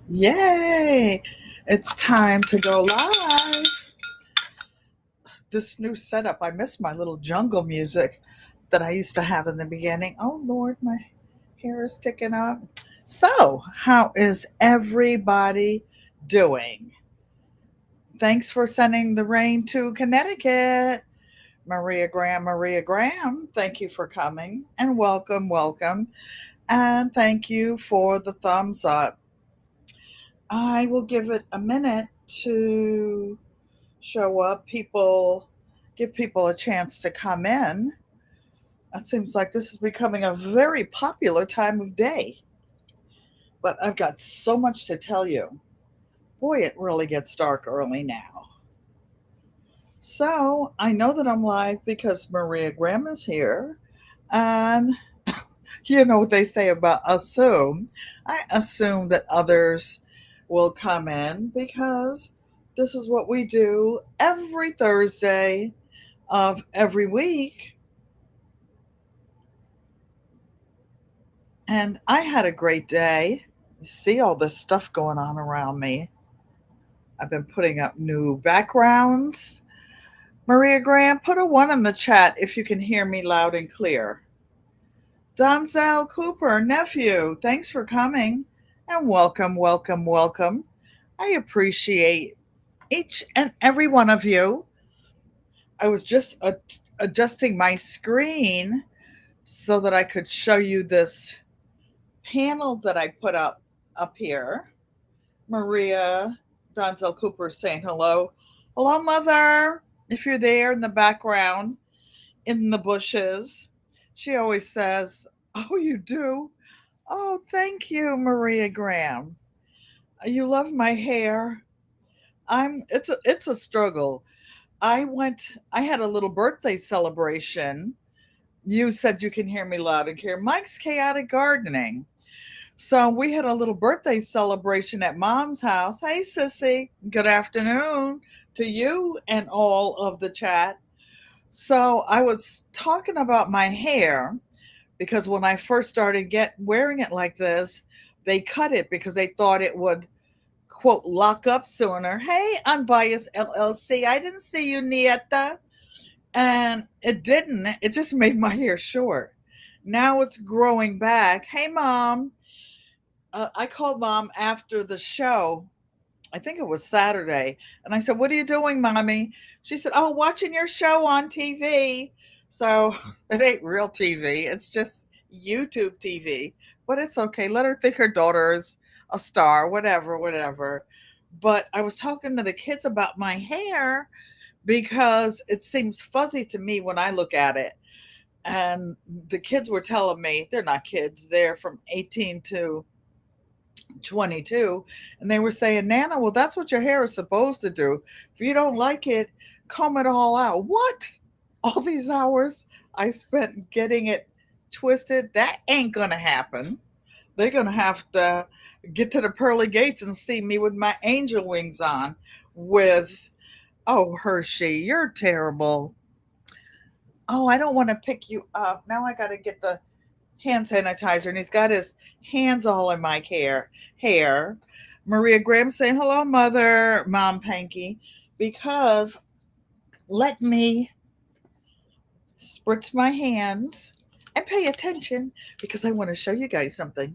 Yay! It's time to go live. This new setup, I miss my little jungle music that I used to have in the beginning. Oh Lord, my hair is sticking up. So, how is everybody doing? Thanks for sending the rain to Connecticut. Maria Graham, thank you for coming and welcome, welcome. And thank you for the thumbs up. I will give it a minute to show up. Give people a chance to come in. It seems like this is becoming a very popular time of day. But I've got so much to tell you. Boy, it really gets dark early now. So I know that I'm live because Maria Graham is here. And you know what they say about assume. I assume that others will come in because this is what we do every Thursday of every week. And I had a great day. You see all this stuff going on around me. I've been putting up new backgrounds. Maria Graham, put a one in the chat if you can hear me loud and clear. Donzel Cooper, nephew, thanks for coming and welcome, welcome, welcome. I appreciate each and every one of you. I was just adjusting my screen so that I could show you this panel that I put up here. Maria Donzel Cooper saying hello. Hello, mother. If you're there in the background, in the bushes, she always says, "Oh, you do? Oh, thank you, Maria Graham. You love my hair. It's a struggle. I had a little birthday celebration. You said you can hear me loud and clear. Mike's Chaotic Gardening. So we had a little birthday celebration at Mom's house. Hey, sissy. Good afternoon to you and all of the chat. So I was talking about my hair because when I first started wearing it like this, they cut it because they thought it would quote lock up sooner. Hey, Unbiased LLC, I didn't see you, Nieta. And it didn't. It just made my hair short. Now it's growing back. Hey, Mom. I called Mom after the show. I think it was Saturday. And I said, "What are you doing, Mommy?" She said, "Oh, watching your show on TV." So it ain't real TV. It's just YouTube TV. But it's okay. Let her think her daughter is a star, whatever, whatever. But I was talking to the kids about my hair because it seems fuzzy to me when I look at it. And the kids were telling me, they're not kids, they're from 18 to 22. And they were saying, "Nana, well, that's what your hair is supposed to do. If you don't like it, comb it all out." What? All these hours I spent getting it twisted? That ain't going to happen. They're going to have to get to the pearly gates and see me with my angel wings on with, "Oh, Hershey, you're terrible. Oh, I don't want to pick you up. Now I got to get the hand sanitizer." And he's got his hands all in my hair. Maria Graham saying, "Hello, mother, Mom Panky," because let me spritz my hands and pay attention because I want to show you guys something.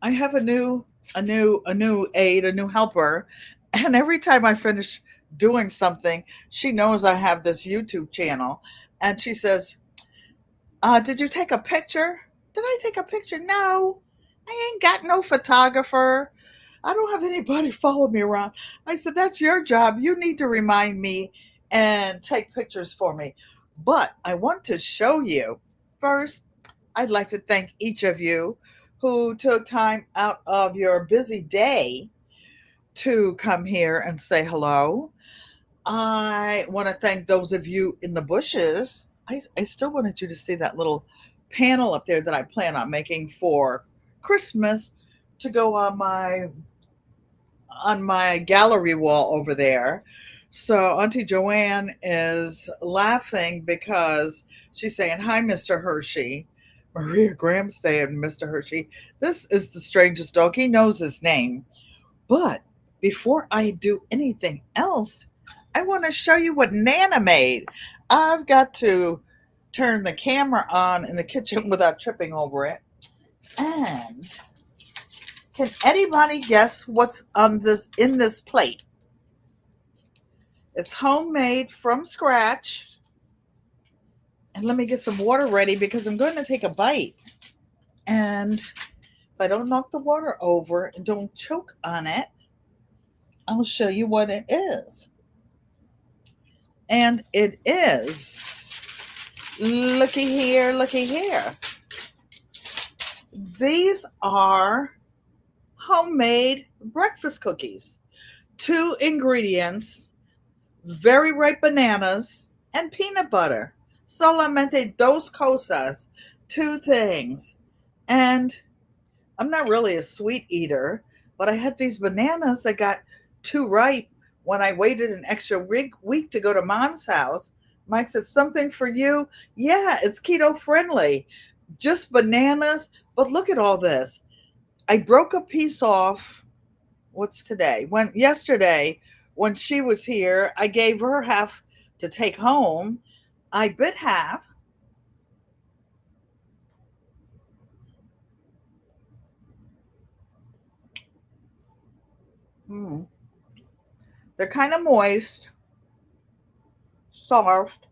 I have a new aide, a new helper, and every time I finish doing something, she knows I have this YouTube channel, and she says, "Did you take a picture?" Did I take a picture? No, I ain't got no photographer. I don't have anybody follow me around. I said, "That's your job. You need to remind me and take pictures for me." But I want to show you. First, I'd like to thank each of you who took time out of your busy day to come here and say hello. I want to thank those of you in the bushes. I still wanted you to see that little panel up there that I plan on making for Christmas to go on my gallery wall over there. So Auntie Joanne is laughing because she's saying, "Hi, Mr. Hershey." Maria Graham saying, Mr. Hershey, this is the strangest dog. He knows his name. But before I do anything else, I want to show you what Nana made. I've got to turn the camera on in the kitchen without tripping over it. And can anybody guess what's on this in this plate? It's homemade from scratch. And let me get some water ready because I'm going to take a bite. And if I don't knock the water over and don't choke on it, I'll show you what it is. And it is, looky here, looky here. These are homemade breakfast cookies. 2 ingredients, very ripe bananas and peanut butter. Solamente dos cosas, 2 things. And I'm not really a sweet eater, but I had these bananas that got too ripe when I waited an extra week to go to Mom's house. Mike said, something for you? Yeah, it's keto friendly. Just bananas. But look at all this. I broke a piece off. What's today? Yesterday, when she was here, I gave her half to take home. I bit half. Mm. They're kind of moist, soft.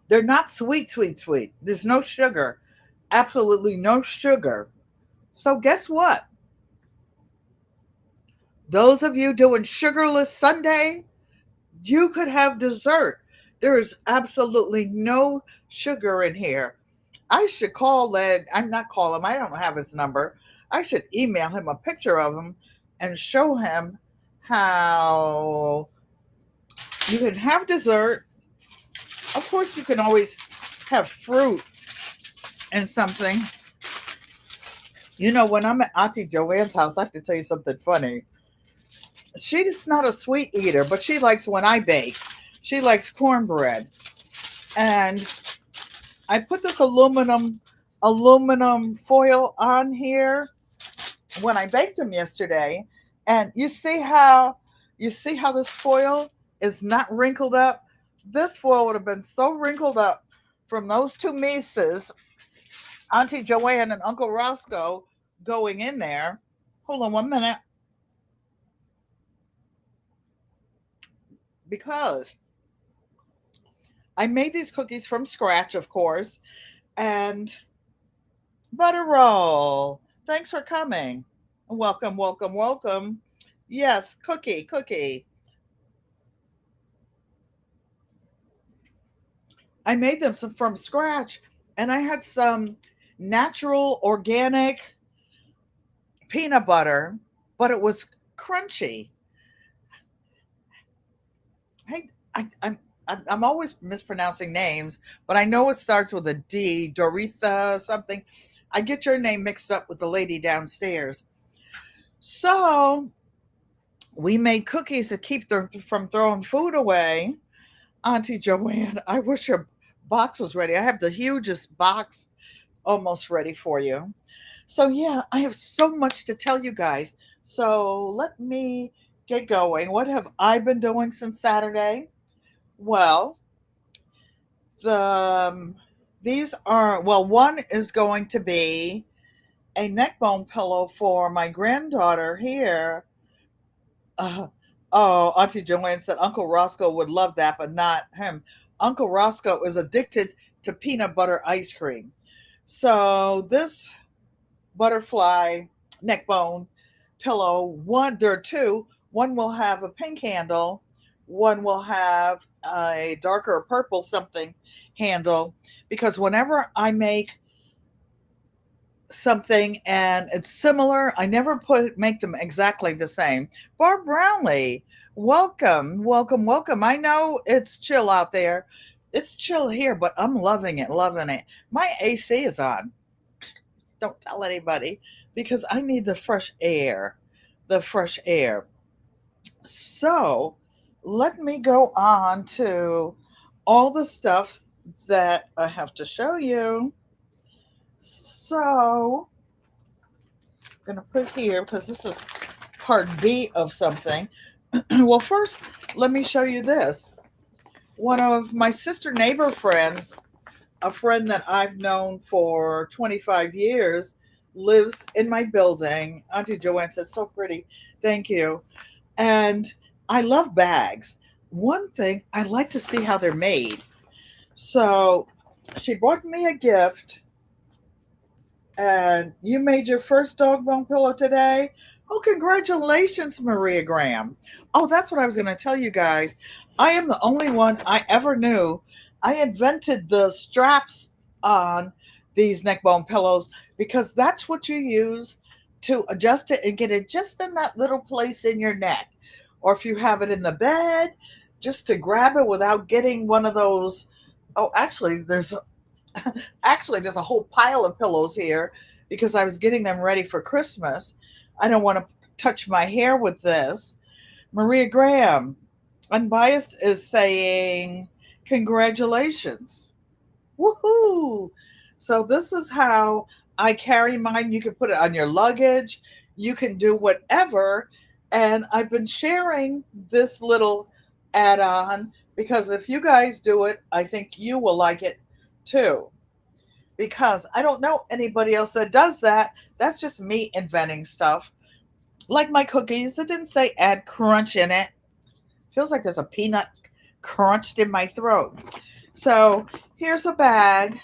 They're not sweet, sweet, sweet. There's no sugar. Absolutely no sugar. So guess what? Those of you doing sugarless Sunday, you could have dessert. There is absolutely no sugar in here. I should call that. I'm not call him. I don't have his number. I should email him a picture of him and show him how you can have dessert. Of course, you can always have fruit and something. You know, when I'm at Auntie Joanne's house, I have to tell you something funny. She's not a sweet eater, but she likes when I bake. She likes cornbread. And I put this aluminum foil on here when I baked them yesterday. And you see how this foil is not wrinkled up? This foil would have been so wrinkled up from those 2 Mises, Auntie Joanne and Uncle Roscoe, going in there. Hold on 1 minute. Because I made these cookies from scratch, of course, and butter roll. Thanks for coming. Welcome, welcome, welcome. Yes, cookie. I made them from scratch, and I had some natural organic peanut butter, but it was crunchy. Hey, I'm always mispronouncing names, but I know it starts with a D, Doritha something. I get your name mixed up with the lady downstairs. So we made cookies to keep them from throwing food away. Auntie Joanne, I wish your box was ready. I have the hugest box almost ready for you. So, yeah, I have so much to tell you guys. So, let me get going. What have I been doing since Saturday? Well, the these are, well, one is going to be a neck bone pillow for my granddaughter here. Uh, oh, Auntie Joanne said Uncle Roscoe would love that, but not him. Uncle Roscoe is addicted to peanut butter ice cream. So this butterfly neck bone pillow, there are 2. One will have a pink handle, one will have a darker purple something handle, because whenever I make something and it's similar, I never make them exactly the same. Barb Brownlee, welcome, welcome, welcome. I know it's chill out there. It's chill here, but I'm loving it, loving it. My AC is on. Don't tell anybody because I need the fresh air. The fresh air. So let me go on to all the stuff that I have to show you. So I'm going to put here because this is part B of something. Well, first, let me show you this. One of my sister neighbor friends, a friend that I've known for 25 years, lives in my building. Auntie Joanne said, so pretty. Thank you. And I love bags. One thing, I like to see how they're made. So she brought me a gift. And you made your first dog bone pillow today? Oh, congratulations, Maria Graham. Oh, that's what I was going to tell you guys. I am the only one I ever knew. I invented the straps on these neck bone pillows because that's what you use to adjust it and get it just in that little place in your neck. Or if you have it in the bed, just to grab it without getting one of those. Oh, actually, there's a whole pile of pillows here because I was getting them ready for Christmas. I don't want to touch my hair with this. Maria Graham, Unbiased, is saying, congratulations. Woohoo! So, this is how I carry mine. You can put it on your luggage, you can do whatever. And I've been sharing this little add on because if you guys do it, I think you will like it too because I don't know anybody else that does that. That's just me inventing stuff. Like my cookies, it didn't say add crunch in it. Feels like there's a peanut crunched in my throat. So here's a bag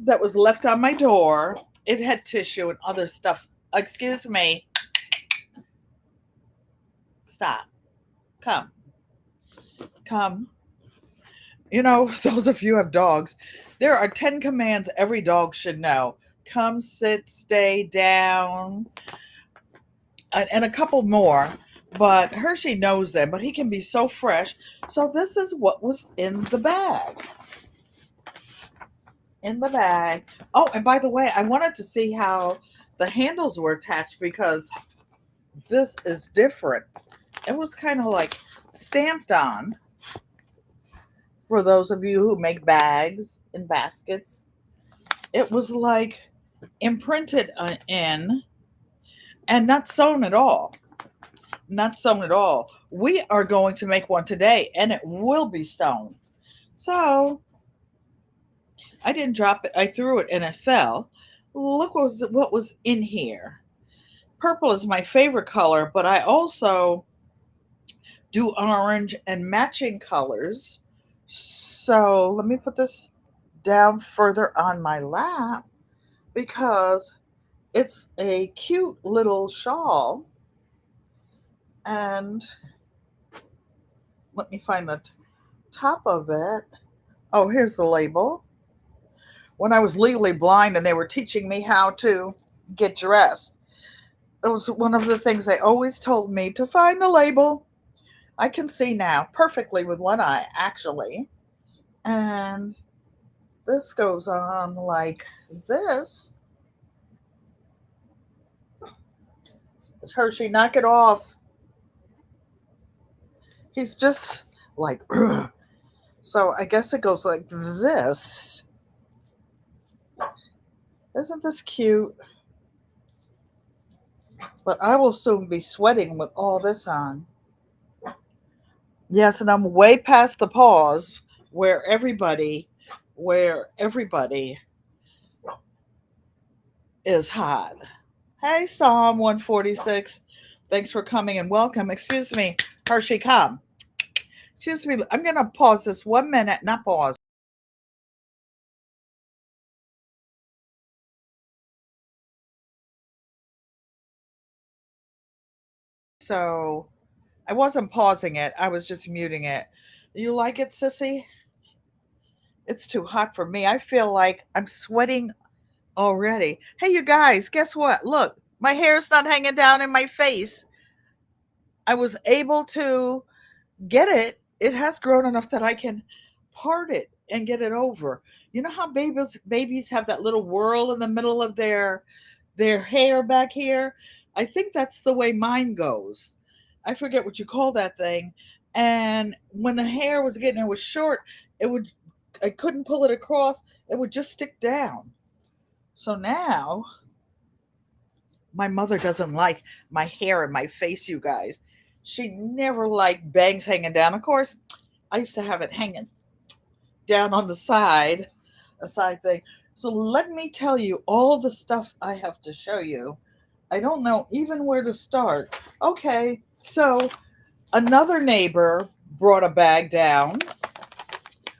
that was left on my door. It had tissue and other stuff. Excuse me. Stop. Come. Come. You know, those of you who have dogs, there are 10 commands every dog should know. Come, sit, stay, down, and a couple more, but Hershey knows them, but he can be so fresh. So this is what was in the bag. In the bag. Oh, and by the way, I wanted to see how the handles were attached because this is different. It was kind of like stamped on for those of you who make bags and baskets. It was like imprinted in and not sewn at all. Not sewn at all. We are going to make one today and it will be sewn. So I didn't drop it. I threw it and it fell. Look what was in here. Purple is my favorite color, but I also do orange and matching colors. So let me put this down further on my lap because it's a cute little shawl. And let me find the top of it. Oh, here's the label. When I was legally blind and they were teaching me how to get dressed, it was one of the things they always told me to find the label. I can see now perfectly with one eye, actually. And this goes on like this. Hershey, knock it off. He's just like, ugh. So I guess it goes like this. Isn't this cute? But I will soon be sweating with all this on. Yes, and I'm way past the pause where everybody is hot. Hey, Psalm 146. Thanks for coming and welcome. Excuse me, Hershey, come. Excuse me, I'm going to pause this 1 minute, not pause. So I wasn't pausing it, I was just muting it. You like it, sissy? It's too hot for me. I feel like I'm sweating already. Hey, you guys, guess what? Look, my hair's not hanging down in my face. I was able to get it. It has grown enough that I can part it and get it over. You know how babies have that little whirl in the middle of their hair back here? I think that's the way mine goes. I forget what you call that thing. And when the hair was getting it was short, it would I couldn't pull it across, it would just stick down. So now my mother doesn't like my hair and my face, you guys. She never liked bangs hanging down. Of course, I used to have it hanging down on the side, a side thing. So let me tell you all the stuff I have to show you. I don't know even where to start. Okay, so another neighbor brought a bag down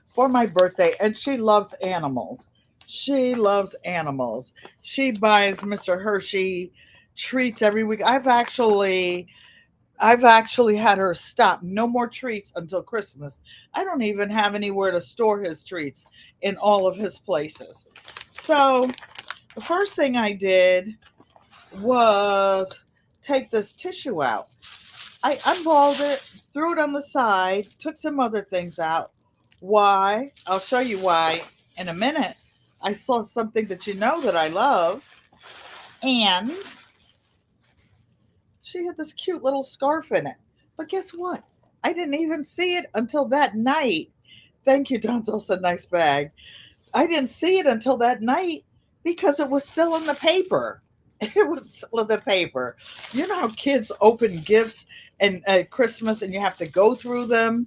for my birthday, and she loves animals. She loves animals. She buys Mr. Hershey treats every week. I've actually had her stop no more treats until Christmas. I don't even have anywhere to store his treats in all of his places. So the first thing I did was take this tissue out. I unballed it, threw it on the side, took some other things out. Why? I'll show you why in a minute. I saw something that you know that I love, and she had this cute little scarf in it. But guess what? I didn't even see it until that night. Thank you, Donzel said nice bag. I didn't see it until that night because it was still in the paper. It was still in the paper. You know how kids open gifts and at Christmas and you have to go through them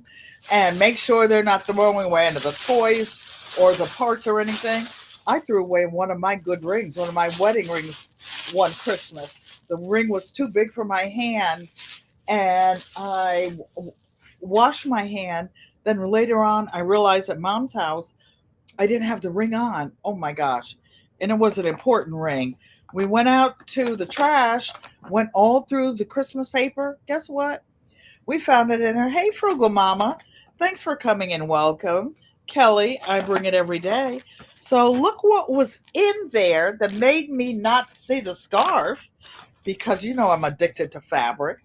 and make sure they're not throwing away into the toys or the parts or anything. I threw away one of my good rings, one of my wedding rings one Christmas. The ring was too big for my hand, and I washed my hand. Then later on, I realized at mom's house I didn't have the ring on. Oh my gosh. And it was an important ring. We went out to the trash, went all through the Christmas paper. Guess what? We found it in there. Hey, Frugal Mama. Thanks for coming and welcome. Kelly, I bring it every day. So look what was in there that made me not see the scarf because you know I'm addicted to fabric.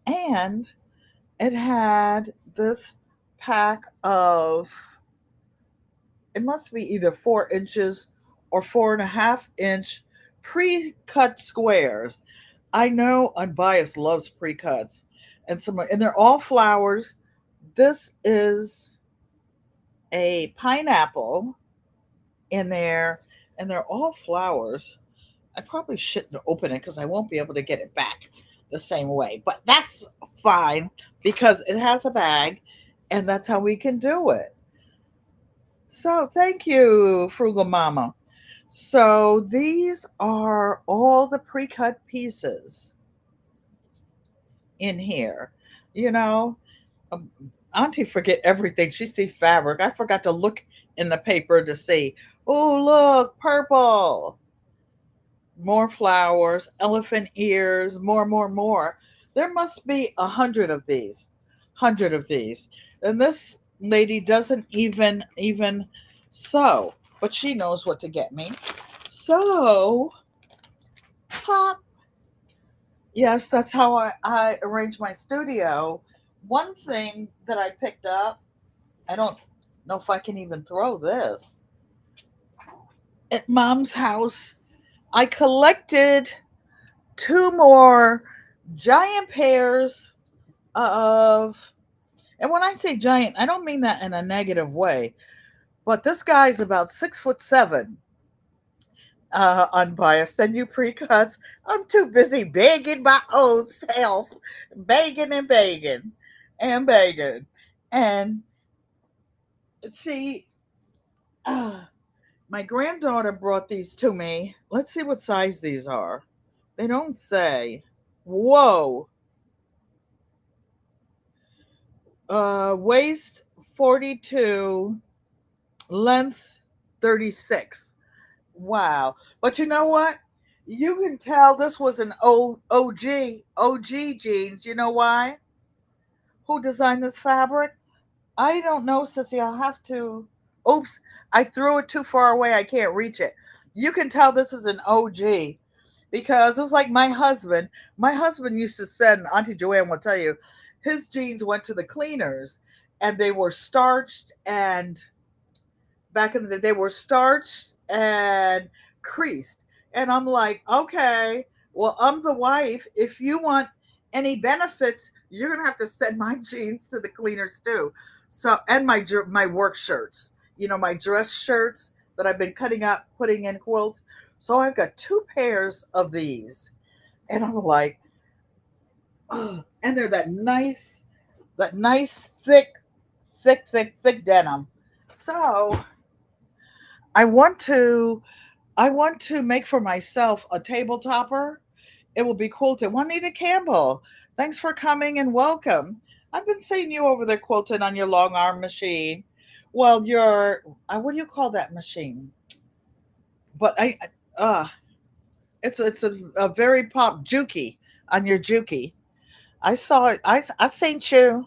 And it had this pack of, it must be either 4 inches or 4.5 inch pre-cut squares. I know Unbiased loves pre-cuts, and they're all flowers. This is a pineapple in there, and they're all flowers. I probably shouldn't open it because I won't be able to get it back the same way, but that's fine because it has a bag, and that's how we can do it. So thank you, Frugal Mama. So these are all the pre-cut pieces in here. You know, um, Auntie forget everything. She see fabric. I forgot to look in the paper to see. Oh, look, purple. More flowers, elephant ears, more. There must be 100 of these. 100 of these. And this lady doesn't even sew, but she knows what to get me. So, pop. Yes, that's how I arrange my studio. One thing that I picked up, I don't know if I can even throw this. At mom's house, I collected two more giant pairs of, and when I say giant, I don't mean that in a negative way, but this guy's about 6'7". Unbiased, send you pre-cuts. I'm too busy begging my own self, begging, and she, uh, my granddaughter brought these to me. Let's see what size these are. They don't say. Whoa. Waist 42, length 36. Wow. But you know what? You can tell this was an OG jeans. You know why? Who designed this fabric? I don't know, Sissy. I'll have to. Oops. I threw it too far away. I can't reach it. You can tell this is an OG because it was like my husband. My husband used to send, Auntie Joanne will tell you, his jeans went to the cleaners and they were starched, and back in the day they were starched and creased. And I'm like, okay, well, I'm the wife. If you want any benefits, you're gonna have to send my jeans to the cleaners too. So, and my work shirts. my dress shirts that I've been cutting up, putting in quilts. So I've got two pairs of these. And I'm like, oh, and they're that nice, thick denim. So I want to make for myself a table topper. It will be quilted. Juanita Campbell, thanks for coming and welcome. I've been seeing you over there quilting on your long arm machine. Well, your what do you call that machine? But uh, it's a very pop Juki on your Juki. I saw it. I seen you.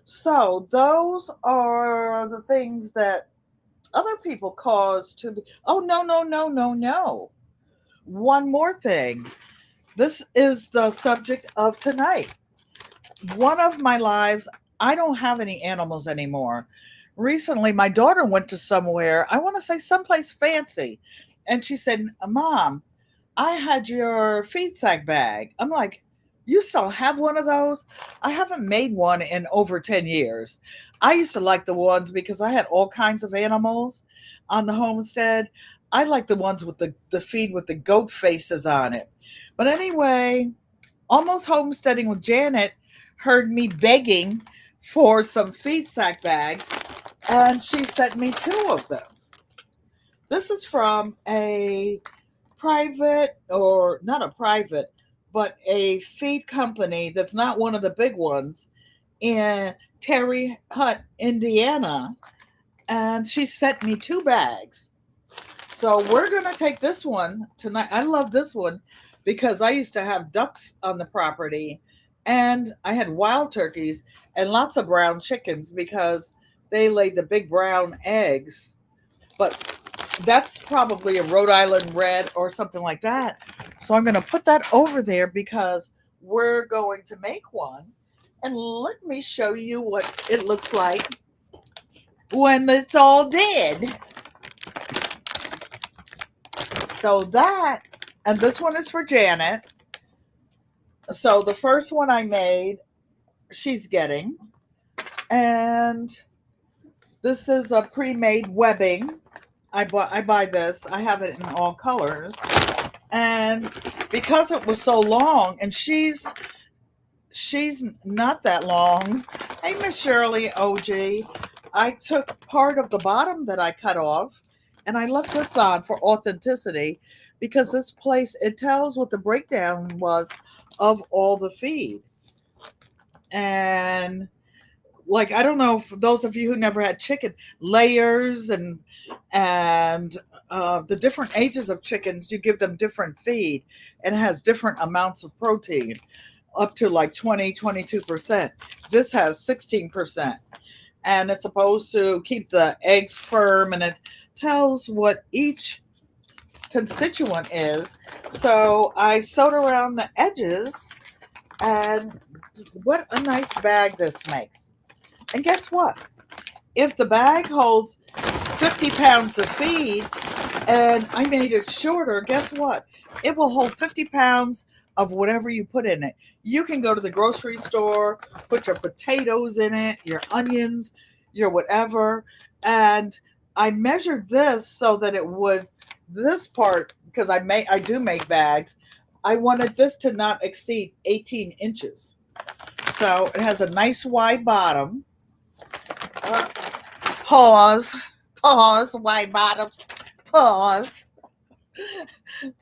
So those are the things that other people cause to be. Oh no no no no no! One more thing. This is the subject of tonight. One of my lives, I don't have any animals anymore. Recently, my daughter went to somewhere, I want to say someplace fancy, and she said, Mom, I had your feed sack bag. I'm like, you still have one of those? I haven't made one in over 10 years. I used to like the ones because I had all kinds of animals on the homestead. I like the ones with the feed with the goat faces on it. But anyway, almost homesteading with Janet heard me begging for some feed sack bags, and she sent me two of them. This is from a private, or not a private, but a feed company that's not one of the big ones in Terre Haute, Indiana. And she sent me two bags. So we're going to take this one tonight. I love this one because I used to have ducks on the property, and I had wild turkeys and lots of brown chickens because they laid the big brown eggs. But that's probably a Rhode Island red or something like that. So I'm going to put that over there because we're going to make one. And let me show you what it looks like when it's all dead. So that, and this one is for Janet. So the first one I made, she's getting. And this is a pre-made webbing. I buy this. I have it in all colors. And because it was so long, and she's not that long. Hey, Miss Shirley OG. I took part of the bottom that I cut off, and I left this on for authenticity because this place, it tells what the breakdown was of all the feed. And like, I don't know, for those of you who never had chicken, layers and the different ages of chickens, you give them different feed, and it has different amounts of protein, up to like 20, 22%. This has 16%, and it's supposed to keep the eggs firm, and it tells what each constituent is. So I sewed around the edges, and what a nice bag this makes. And guess what? If the bag holds 50 pounds of feed and I made it shorter, guess what? It will hold 50 pounds of whatever you put in it. You can go to the grocery store, put your potatoes in it, your onions, your whatever. And I measured this so that it would, this part, because I do make bags, I wanted this to not exceed 18 inches. So it has a nice wide bottom. Pause. Pause. Wide bottoms. Pause.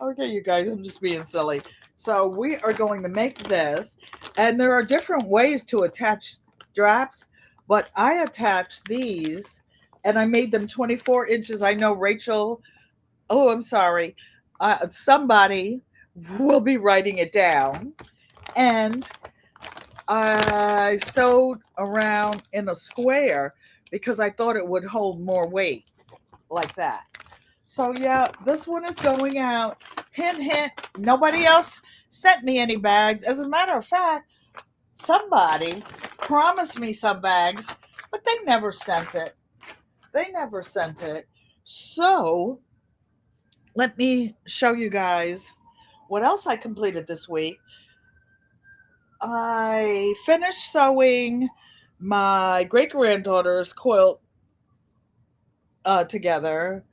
Okay, you guys, I'm just being silly. So we are going to make this, and there are different ways to attach straps, but I attach these, and I made them 24 inches. I know Rachel, oh, I'm sorry, somebody will be writing it down. And I sewed around in a square because I thought it would hold more weight like that. So yeah, this one is going out. Hint, hint. Nobody else sent me any bags. As a matter of fact, somebody promised me some bags, but they never sent it. They never sent it. So let me show you guys what else I completed this week. I finished sewing my great granddaughter's quilt together.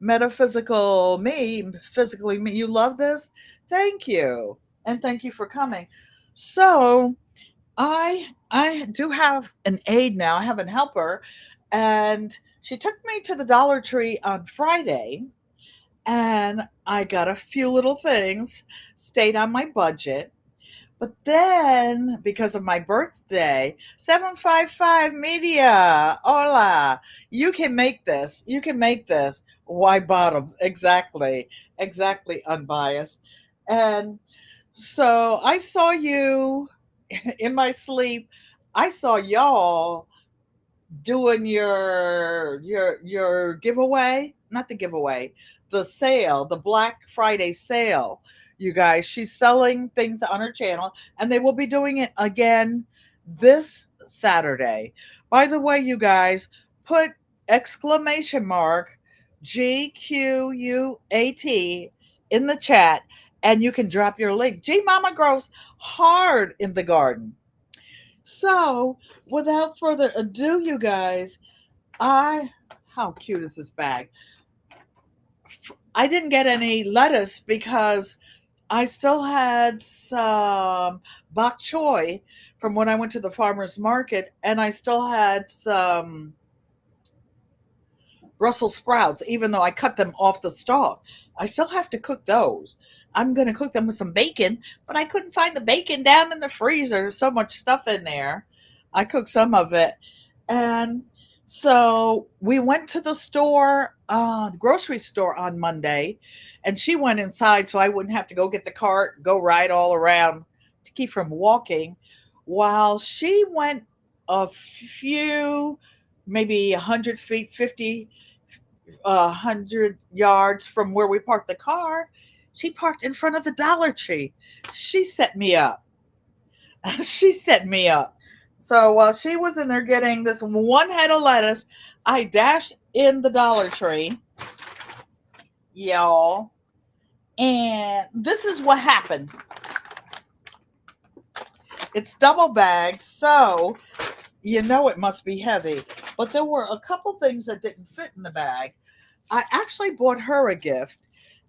Metaphysical me, physically me. You love this? Thank you. And thank you for coming. So I do have an aide now. I have an helper, and she took me to the Dollar Tree on Friday, and I got a few little things, stayed on my budget. But then, because of my birthday, 755 Media, hola, you can make this. You can make this. Why bottoms? Exactly. Exactly unbiased. And so I saw you in my sleep. I saw y'all doing your giveaway, not the giveaway, the sale, the Black Friday sale. You guys, she's selling things on her channel, and they will be doing it again this Saturday. By the way, you guys, put exclamation mark GQUAT in the chat, and you can drop your link. G Mama grows hard in the garden. So, without further ado, you guys, I how cute is this bag? I didn't get any lettuce because I still had some bok choy from when I went to the farmer's market, and I still had some Brussels sprouts, even though I cut them off the stalk. I still have to cook those. I'm going to cook them with some bacon, but I couldn't find the bacon down in the freezer. There's so much stuff in there. I cooked some of it. And so we went to the store, the grocery store on Monday, and she went inside so I wouldn't have to go get the cart, go ride all around to keep from walking, while she went a few, maybe 100 feet, 50 100 yards from where we parked the car. She parked in front of the Dollar Tree. She set me up. She set me up. So while she was in there getting this one head of lettuce, I dashed in the Dollar Tree, y'all. And this is what happened. It's double bagged, so you know it must be heavy. But there were a couple things that didn't fit in the bag. I actually bought her a gift,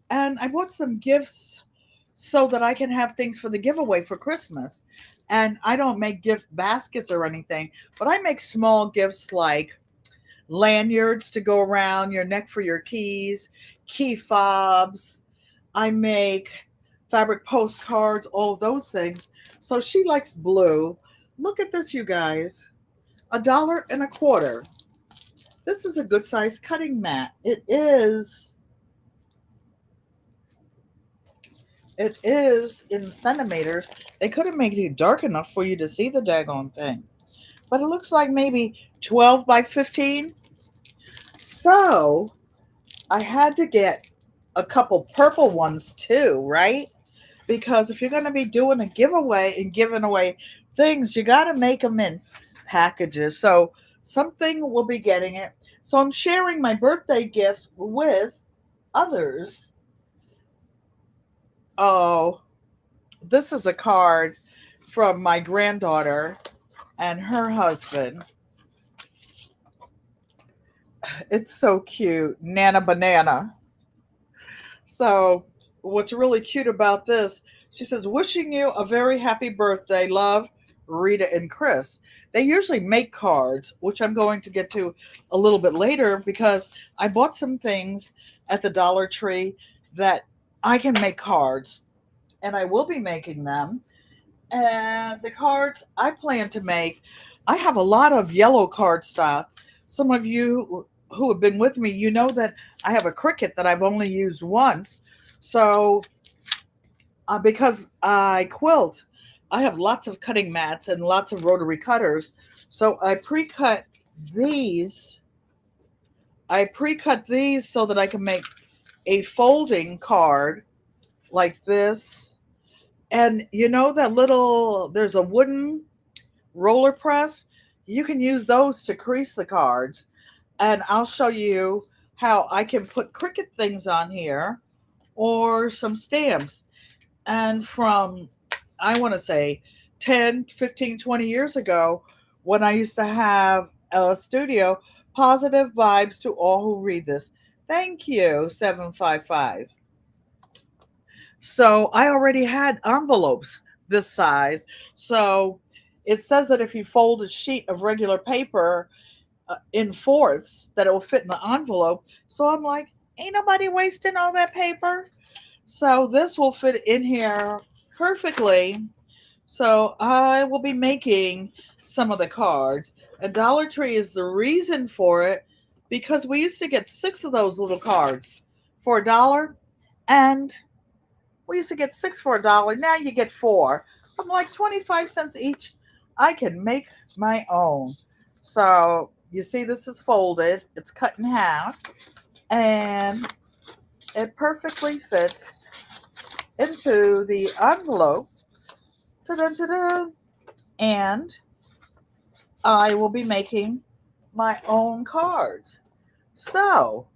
and I bought some gifts so that I can have things for the giveaway for Christmas. And I don't make gift baskets or anything, but I make small gifts like lanyards to go around your neck for your keys, key fobs. I make fabric postcards, all of those things. So she likes blue. Look at this, you guys. $1.25. This is a good size cutting mat. It is in centimeters. They could have made it dark enough for you to see the daggone thing. But it looks like maybe 12 by 15. So I had to get a couple purple ones too, right? Because if you're going to be doing a giveaway and giving away things, you got to make them in packages. So something will be getting it. So I'm sharing my birthday gift with others. Oh, this is a card from my granddaughter and her husband. It's so cute. Nana Banana. So, what's really cute about this, she says, wishing you a very happy birthday. Love, Rita and Chris. They usually make cards, which I'm going to get to a little bit later because I bought some things at the Dollar Tree that I can make cards, and I will be making them. And the cards I plan to make, I have a lot of yellow cardstock. Some of you who have been with me, you know that I have a Cricut that I've only used once. So, because I quilt, I have lots of cutting mats and lots of rotary cutters. So these. I pre-cut these so that I can make a folding card like this. And you know that there's a wooden roller press. You can use those to crease the cards. And I'll show you how I can put Cricut things on here or some stamps. And from, I want to say, 10, 15, 20 years ago, when I used to have a studio, Positive vibes to all who read this. Thank you, 755. So I already had envelopes this size. So it says that if you fold a sheet of regular paper in fourths, that it will fit in the envelope. So I'm like, ain't nobody wasting all that paper. So this will fit in here perfectly. So I will be making some of the cards. And Dollar Tree is the reason for it because we used to get 6 of those little cards for $1. And we used to get 6 for $1. Now you get 4. I'm like 25 cents each. I can make my own. So you see, this is folded, it's cut in half, and it perfectly fits into the envelope. Ta-da, ta-da. And I will be making my own cards. So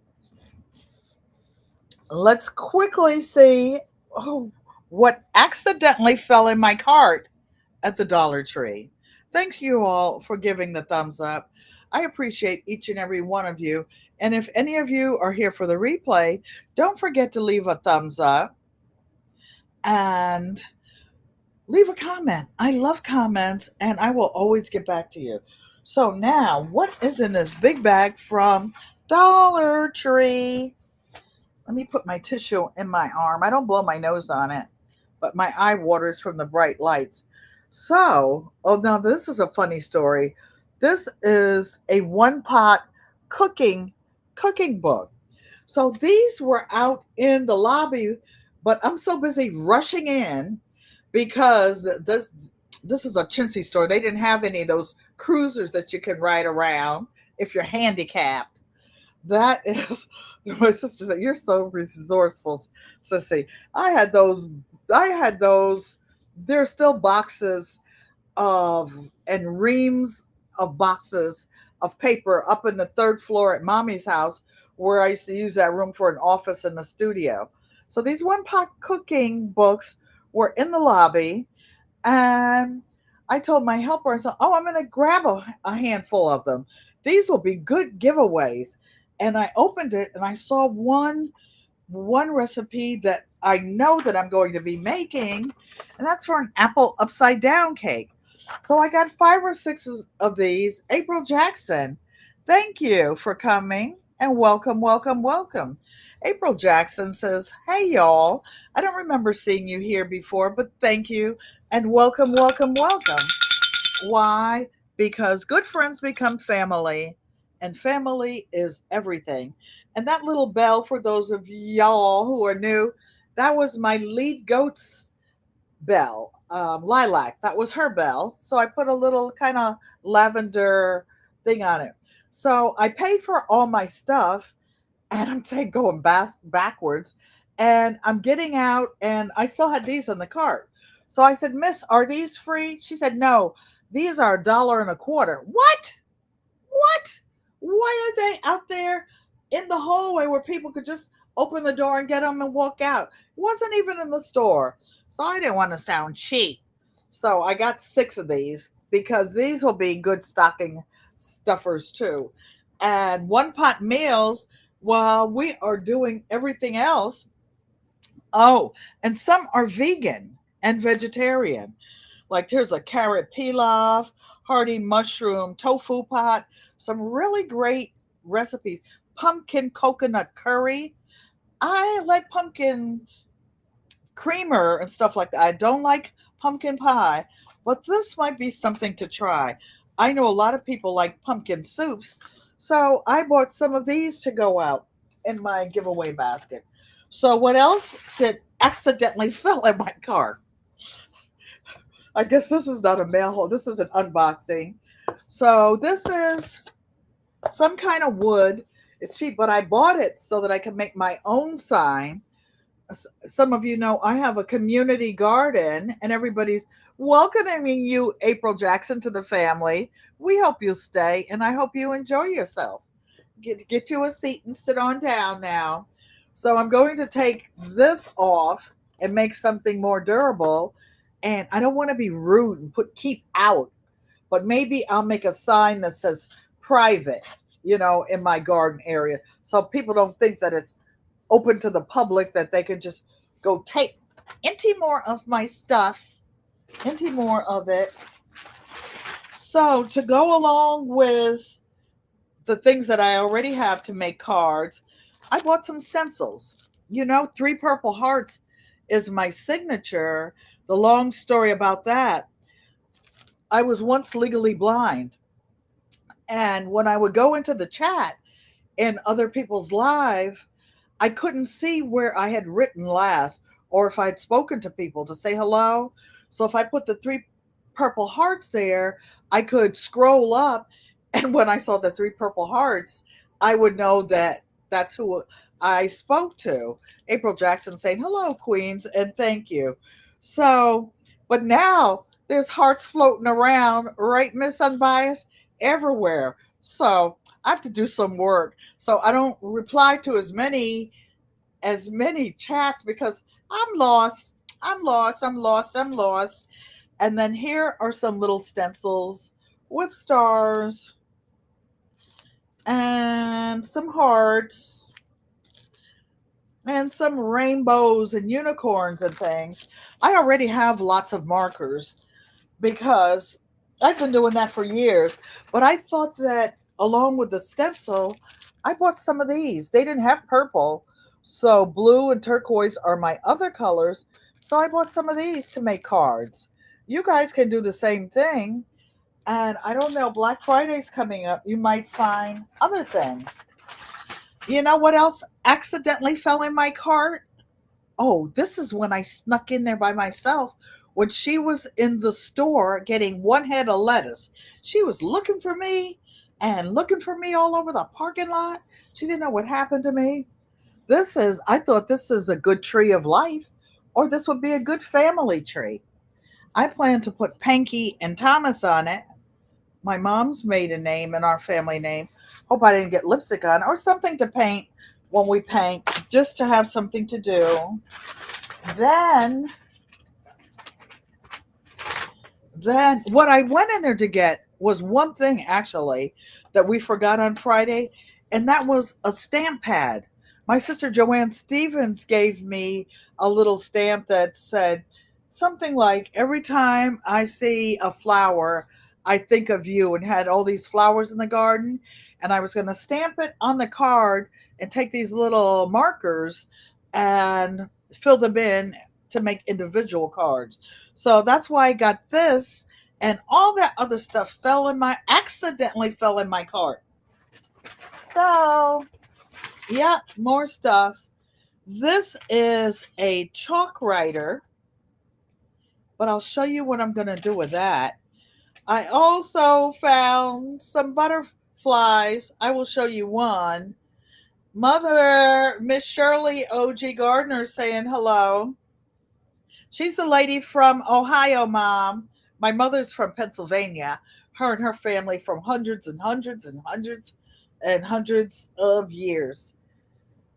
let's quickly see what accidentally fell in my cart at the Dollar Tree. Thank you all for giving the thumbs up. I appreciate each and every one of you. And if any of you are here for the replay, don't forget to leave a thumbs up and leave a comment. I love comments and I will always get back to you. So now, what is in this big bag from Dollar Tree? Let me put my tissue in my arm. I don't blow my nose on it, but my eye waters from the bright lights. So, oh, now this is a funny story. This is a one pot cooking cooking book. So these were out in the lobby, but I'm so busy rushing in because this is a chintzy store. They didn't have any of those cruisers that you can ride around if you're handicapped. That is, my sister said, "You're so resourceful, sissy." I had those. I had those. There's still boxes of and reams of boxes of paper up in the third floor at mommy's house where I used to use that room for an office and a studio. So these one pot cooking books were in the lobby, and I told my helper, I said, "Oh, I'm going to grab a handful of them. These will be good giveaways." And I opened it and I saw one recipe that I know that I'm going to be making, and that's for an apple upside down cake. So I got 5 or 6 of these. April Jackson, thank you for coming and welcome, welcome, welcome. April Jackson says, "Hey y'all, I don't remember seeing you here before, but thank you and welcome, welcome, welcome." Why? Because good friends become family, and family is everything. And that little bell, for those of y'all who are new, that was my lead goat's bell, Lilac. That was her bell. So I put a little kind of lavender thing on it. So I paid for all my stuff, and I'm going backwards, and I'm getting out, and I still had these on the cart. So I said, "Miss, are these free?" She said, "No, these are $1.25." What? What? Why are they out there in the hallway where people could just open the door and get them and walk out? It wasn't even in the store. So I didn't want to sound cheap. So I got 6 of these because these will be good stocking stuffers too. And one pot meals while we are doing everything else. Oh, and some are vegan and vegetarian. Like there's a carrot pilaf, hearty mushroom tofu pot, some really great recipes. Pumpkin coconut curry. I like pumpkin creamer and stuff like that. I don't like pumpkin pie, but this might be something to try. I know a lot of people like pumpkin soups, so I bought some of these to go out in my giveaway basket. So what else did accidentally fell in my cart? I guess this is not a mail haul. This is an unboxing. So this is some kind of wood. It's cheap, but I bought it so that I can make my own sign. Some of you know I have a community garden, and everybody's welcoming you, April Jackson, to the family. We hope you stay, and I hope you enjoy yourself. Get you a seat and sit on down now. So I'm going to take this off and make something more durable. And I don't want to be rude and put keep out, but maybe I'll make a sign that says private. in my garden area. So people don't think that it's open to the public, that they can just go take into more of my stuff, into more of it. So to go along with the things that I already have to make cards, I bought some stencils. Three purple hearts is my signature. The long story about that, I was once legally blind. And when I would go into the chat in other people's live, I couldn't see where I had written last or if I'd spoken to people to say hello. So if I put the three purple hearts there, I could scroll up. And when I saw the three purple hearts, I would know that that's who I spoke to. April Jackson saying, "Hello, Queens, and thank you." So, but now there's hearts floating around, right, Miss Unbiased? Everywhere. So I have to do some work. So I don't reply to as many chats because I'm lost. I'm lost. I'm lost. I'm lost. And then here are some little stencils with stars and some hearts and some rainbows and unicorns and things. I already have lots of markers because I've been doing that for years. But I thought that along with the stencil, I bought some of these. They didn't have purple, so blue and turquoise are my other colors. So I bought some of these to make cards. You guys can do the same thing. And I don't know, Black Friday's coming up. You might find other things. You know what else accidentally fell in my cart? Oh, this is when I snuck in there by myself when she was in the store getting one head of lettuce. She was looking for me and looking for me all over the parking lot. She didn't know what happened to me. I thought this is a good tree of life, or this would be a good family tree. I plan to put Panky and Thomas on it, my mom's maiden name and our family name. Hope I didn't get lipstick on, or something to paint when we paint, just to have something to do. Then Then what I went in there to get was one thing actually that we forgot on Friday, and that was a stamp pad. My sister Joanne Stevens gave me a little stamp that said something like, "Every time I see a flower, I think of you," and had all these flowers in the garden. And I was going to stamp it on the card and take these little markers and fill them in to make individual cards. So that's why I got this, and all that other stuff accidentally fell in my cart. So, yeah, more stuff. This is a chalk writer, but I'll show you what I'm going to do with that. I also found some butterflies. I will show you one. Mother, Miss Shirley O.G. Gardner saying hello. She's the lady from Ohio, Mom. My mother's from Pennsylvania. Her and her family from hundreds and hundreds and hundreds and hundreds of years.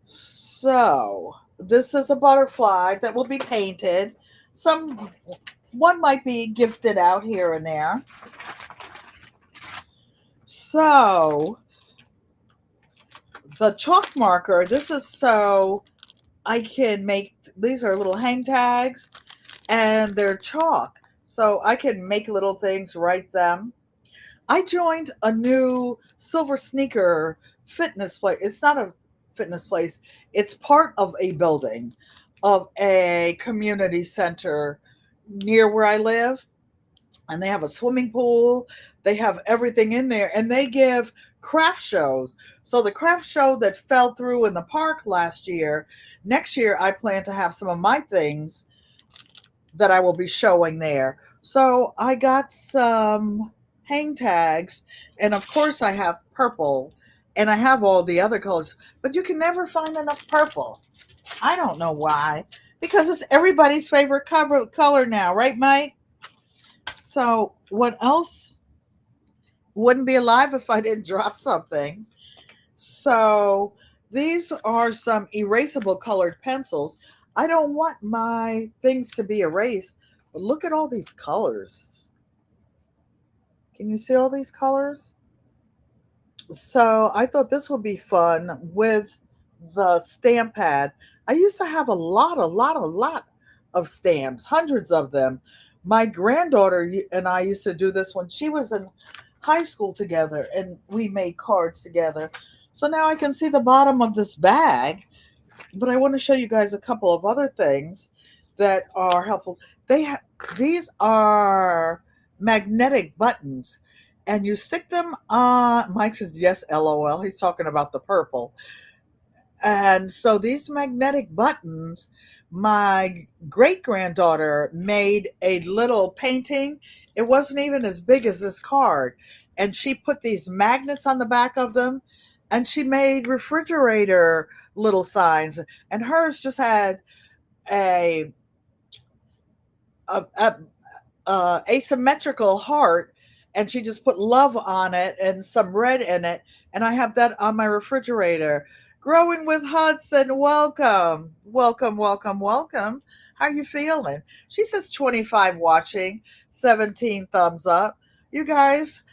So, this is a butterfly that will be painted. One might be gifted out here and there. So, the chalk marker, this is so I can make, these are little hang tags, and they're chalk. So I can make little things, write them. I joined a new silver sneaker fitness place. It's not a fitness place, it's part of a building of a community center near where I live. And they have a swimming pool. They have everything in there, and they give craft shows. So the craft show that fell through in the park last year, next year I plan to have some of my things that I will be showing there. So I got some hang tags, and of course I have purple, and I have all the other colors, but you can never find enough purple. I don't know why, because it's everybody's favorite color now, right, Mike? So what else wouldn't be alive if I didn't drop something? So these are some erasable colored pencils. I don't want my things to be erased, but look at all these colors. Can you see all these colors? So I thought this would be fun with the stamp pad. I used to have a lot of stamps, hundreds of them. My granddaughter and I used to do this when she was in high school together, and we made cards together. So now I can see the bottom of this bag, but I want to show you guys a couple of other things that are helpful. These are magnetic buttons, and you stick them on. Mike says yes, LOL. He's talking about the purple. And so these magnetic buttons, my great granddaughter made a little painting. It wasn't even as big as this card. And she put these magnets on the back of them, and she made refrigerator little signs. And hers just had a, a asymmetrical heart, and she just put love on it and some red in it, and I have that on my refrigerator. Growing with Hudson, welcome, welcome, welcome, welcome. How are you feeling? She says 25 watching, 17 thumbs up. You guys,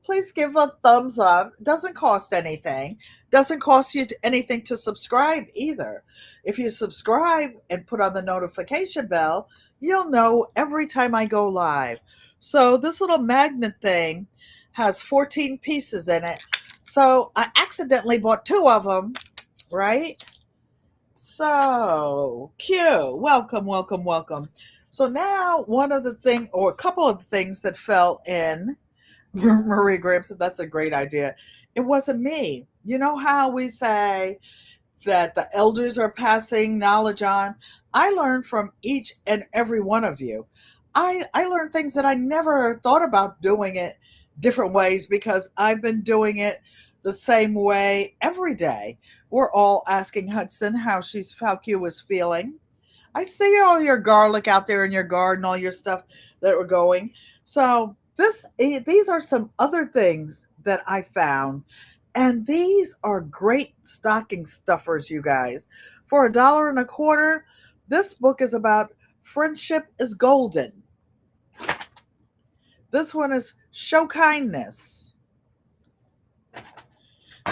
please give a thumbs up. Doesn't cost anything. Doesn't cost you anything to subscribe either. If you subscribe and put on the notification bell, you'll know every time I go live. So this little magnet thing has 14 pieces in it. So I accidentally bought two of them, right? So cute. Welcome, welcome, welcome. So now one of the thing, or a couple of the things that fell in, Marie Graham said, that's a great idea. It wasn't me. You know how we say that the elders are passing knowledge on? I learned from each and every one of you. I learned things that I never thought about doing it different ways because I've been doing it the same way every day. We're all asking Hudson how Q was feeling. I see all your garlic out there in your garden, all your stuff that were going. So these are some other things that I found, and these are great stocking stuffers, you guys. For $1.25, this book is about friendship is golden. This one is show kindness.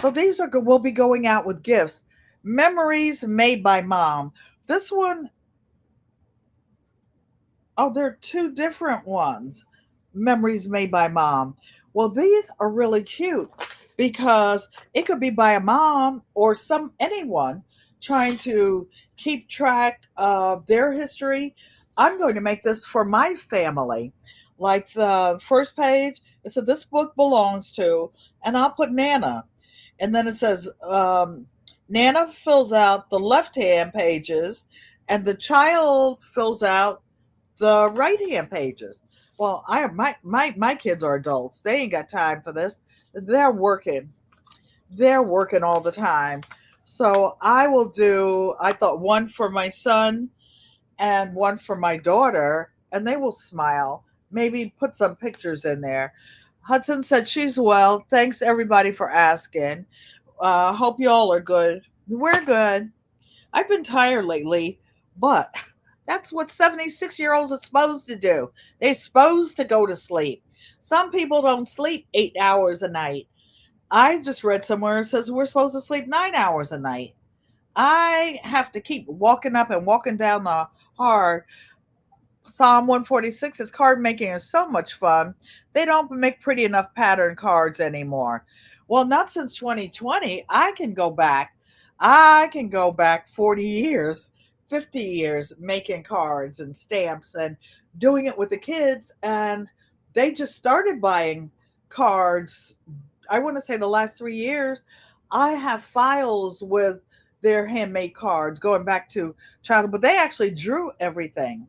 So these are will be going out with gifts. Memories made by mom. This one, oh, there are two different ones. Memories made by mom. Well, these are really cute because it could be by a mom or anyone trying to keep track of their history. I'm going to make this for my family. Like the first page, it said this book belongs to, and I'll put Nana. And then it says Nana fills out the left hand pages, and the child fills out the right hand pages. Well, I have my kids are adults. They ain't got time for this. They're working. They're working all the time. So I thought one for my son and one for my daughter, and they will smile. Maybe put some pictures in there. Hudson said she's well. Thanks everybody for asking. Hope you all are good. We're good. I've been tired lately, but that's what 76-year-olds are supposed to do. They're supposed to go to sleep. Some people don't sleep 8 hours a night. I just read somewhere it says we're supposed to sleep 9 hours a night. I have to keep walking up and walking down the hard. Psalm 146 is card making is so much fun. They don't make pretty enough pattern cards anymore. Well, not since 2020. I can go back 40 years, 50 years making cards and stamps and doing it with the kids. And they just started buying cards. I want to say the last 3 years. I have files with their handmade cards going back to childhood, but they actually drew everything.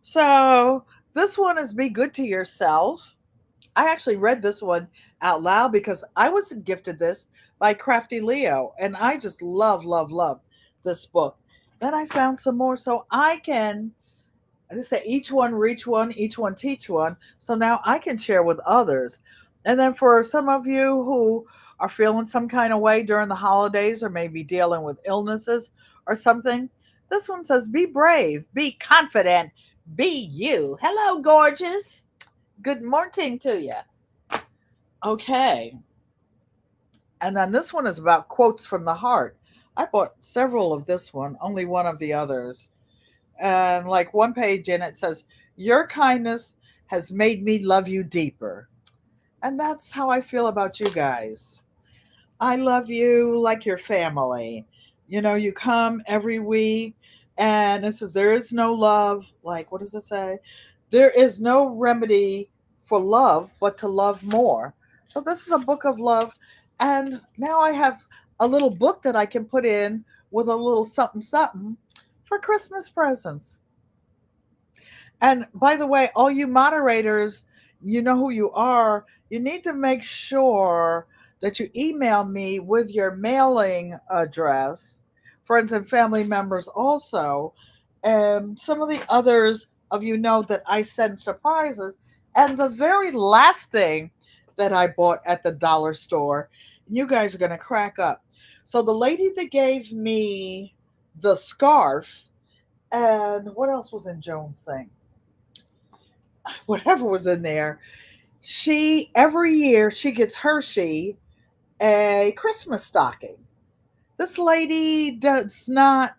So this one is Be Good to Yourself. I actually read this one out loud because I was gifted this by Crafty Leo, and I just love, love, love this book. Then I found some more so I can, I just say each one reach one, each one teach one. So now I can share with others. And then for some of you who are feeling some kind of way during the holidays or maybe dealing with illnesses or something, this one says be brave, be confident, be you. Hello, gorgeous. Good morning to you. Okay. And then this one is about quotes from the heart. I bought several of this one, only one of the others. And like one page in it says, "Your kindness has made me love you deeper." And that's how I feel about you guys. I love you like your family. You know, you come every week and it says, "There is no love." Like, what does it say? "There is no remedy for love but to love more." So, this is a book of love. And now I have a little book that I can put in with a little something something for Christmas presents. And by the way, all you moderators, you know who you are. You need to make sure that you email me with your mailing address, friends and family members also. And some of the others of you know that I send surprises. And the very last thing that I bought at the dollar store, and you guys are going to crack up. So the lady that gave me the scarf, and what else was in Joan's thing? Whatever was in there. She every year she gets Hershey a Christmas stocking. This lady does not.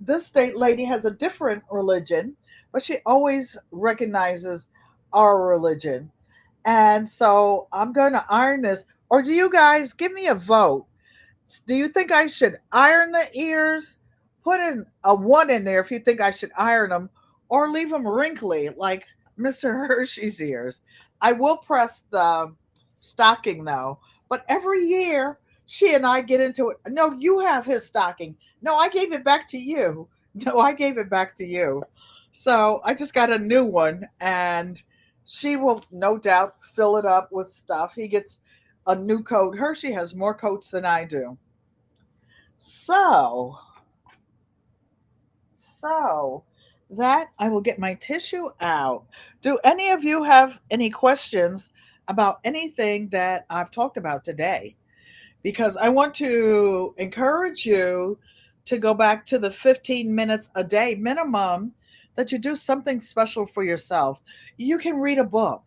This state lady has a different religion, but she always recognizes our religion. And so I'm going to iron this. Or do you guys give me a vote? Do you think I should iron the ears? Put in a one in there if you think I should iron them, or leave them wrinkly like Mr. Hershey's ears. I will press the stocking though, but every year she and I get into it. "No, you have his stocking. No, I gave it back to you. No, I gave it back to you." So I just got a new one, and she will no doubt fill it up with stuff. He gets a new coat. Hershey has more coats than I do. So, so that I will get my tissue out. Do any of you have any questions about anything that I've talked about today? Because I want to encourage you to go back to the 15 minutes a day minimum, that you do something special for yourself. You can read a book,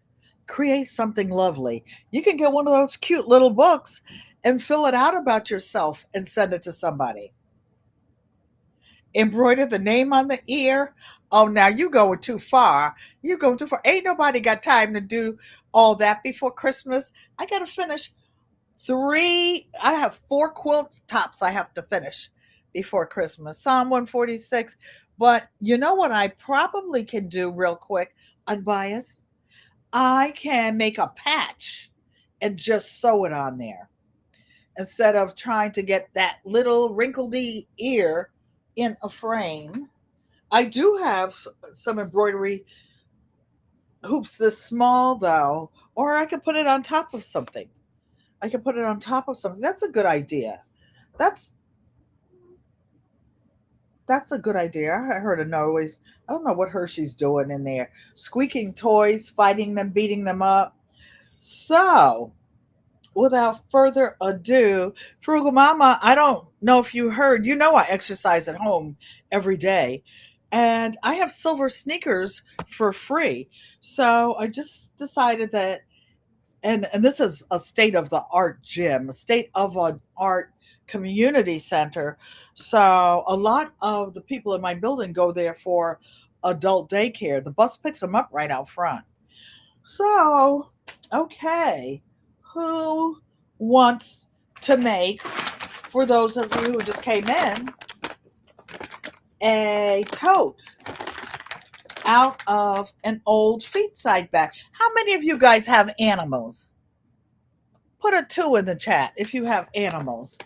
create something lovely. You can get one of those cute little books and fill it out about yourself and send it to somebody. Embroider the name on the ear. Oh, now you going too far. You going too far. Ain't nobody got time to do all that before Christmas. I got to finish I have four quilt tops I have to finish before Christmas. Psalm 146. But you know what I probably can do real quick, unbiased? I can make a patch and just sew it on there instead of trying to get that little wrinkledy ear in a frame. I do have some embroidery hoops this small though, or I could put it on top of something. I could put it on top of something. That's a good idea. That's that's a good idea. I heard a noise. I don't know what Hershey's doing in there. Squeaking toys, fighting them, beating them up. So, without further ado, Frugal Mama, I don't know if you heard, you know I exercise at home every day. And I have silver sneakers for free. So I just decided that, and this is a state of the art gym, a state of an art community center. So a lot of the people in my building go there for adult daycare. The bus picks them up right out front. So, okay, who wants to make, for those of you who just came in, a tote out of an old feet side bag? How many of you guys have animals? Put a two in the chat if you have animals.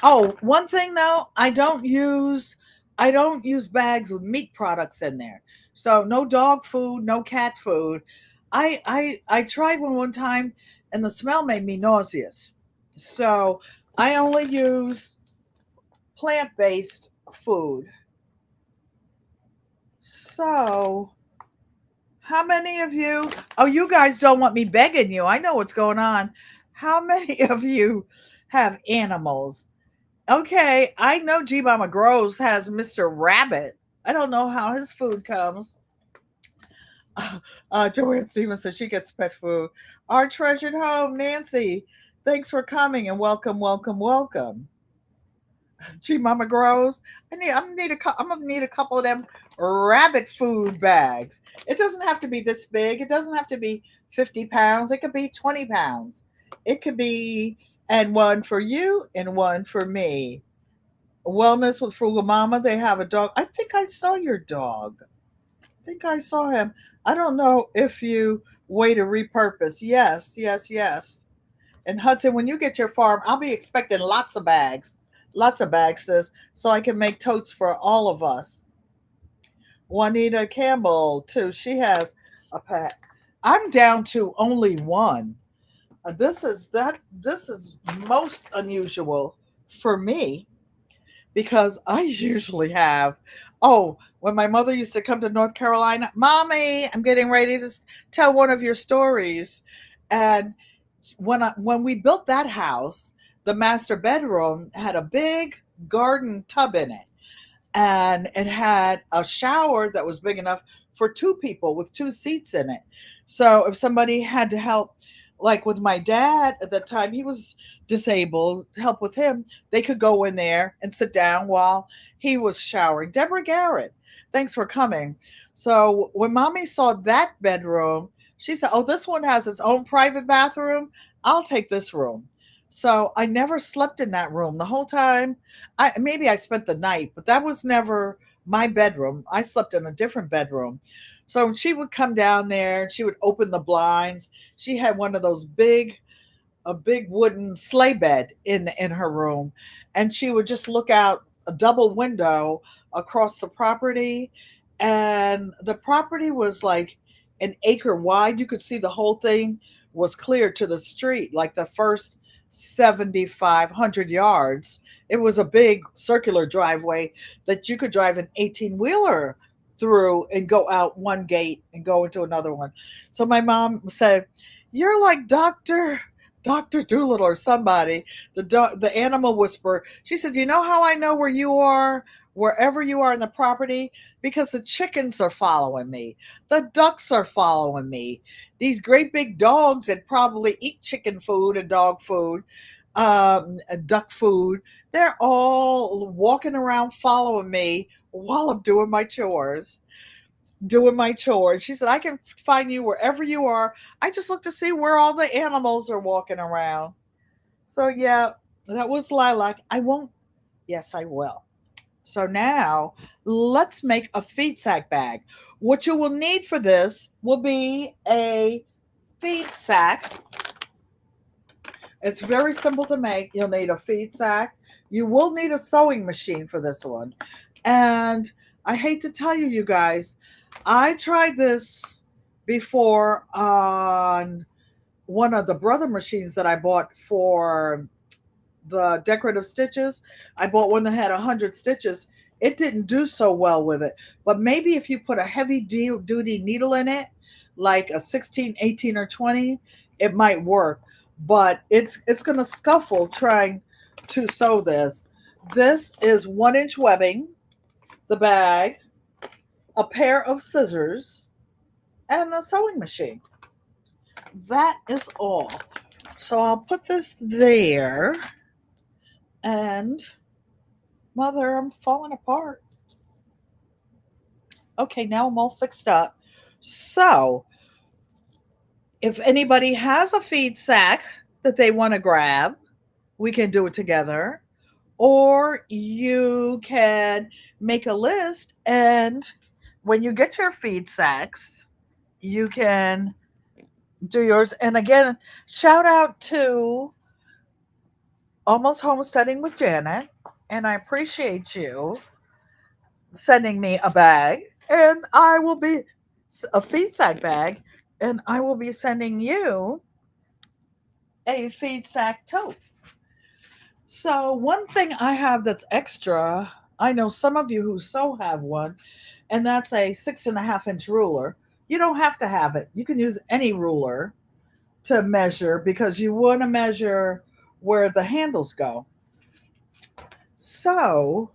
Oh, one thing though, I don't use bags with meat products in there. So no dog food, no cat food. I tried one time and the smell made me nauseous. So I only use plant-based food. So how many of you, oh, you guys don't want me begging you. I know what's going on. How many of you have animals? Okay, I know G Mama Grows has Mr. Rabbit. I don't know how his food comes. Joanne Stevens says she gets pet food. Our treasured home, Nancy. Thanks for coming and welcome, welcome, welcome. Gee, Mama Grows. I'm gonna need a couple of them rabbit food bags. It doesn't have to be this big. It doesn't have to be 50 pounds. It could be 20 pounds. It could be, and one for you and one for me. Wellness with Frugal Mama. They have a dog. I think I saw your dog. I think I saw him. I don't know if you way to repurpose. Yes, yes, yes. And Hudson, when you get your farm, I'll be expecting lots of bags, sis, so I can make totes for all of us. Juanita Campbell, too. She has a pack. I'm down to only one. This is most unusual for me because I usually have. Oh, when my mother used to come to North Carolina, Mommy, I'm getting ready to tell one of your stories. And when we built that house, the master bedroom had a big garden tub in it, and it had a shower that was big enough for two people with two seats in it. So if somebody had to help, like with my dad at the time, he was disabled, help with him, they could go in there and sit down while he was showering. Deborah Garrett, thanks for coming. So when mommy saw that bedroom, she said, oh, this one has its own private bathroom. I'll take this room. So I never slept in that room the whole time. I spent the night, but that was never my bedroom. I slept in a different bedroom. So when she would come down there, she would open the blinds. She had one of those a big wooden sleigh bed in her room, and she would just look out a double window across the property, and the property was like an acre wide. You could see the whole thing was clear to the street, like the first 7,500 yards. It was a big circular driveway that you could drive an 18 wheeler through and go out one gate and go into another one. So my mom said, you're like Dr. Doolittle or somebody, the animal whisperer. She said, you know how I know where you are, wherever you are in the property? Because the chickens are following me. The ducks are following me. These great big dogs that probably eat chicken food and dog food, duck food, they're all walking around following me while I'm doing my chores. She said, I can find you wherever you are. I just look to see where all the animals are walking around. So, yeah, that was lilac. I won't. Yes, I will. So now let's make a feed sack bag. What you will need for this will be a feed sack. It's very simple to make. You'll need a feed sack. You will need a sewing machine for this one. And I hate to tell you, you guys, I tried this before on one of the brother machines that I bought for the decorative stitches. I bought one that had 100 stitches. It didn't do so well with it. But maybe if you put a heavy duty needle in it, like a 16, 18, or 20, it might work. But it's going to scuffle trying to sew this. This is 1 inch webbing, the bag, a pair of scissors, and a sewing machine. That is all. So I'll put this there. And mother, I'm falling apart. Okay, now I'm all fixed up. So if anybody has a feed sack that they want to grab, we can do it together. Or you can make a list, and when you get your feed sacks, you can do yours. And again, shout out to Almost Homesteading with Janet. And I appreciate you sending me a bag. And I will be a feed sack bag. And I will be sending you a feed sack tote. So, one thing I have that's extra, I know some of you who sew have one, and that's a 6.5 inch ruler. You don't have to have it, you can use any ruler to measure because you want to measure where the handles go. So,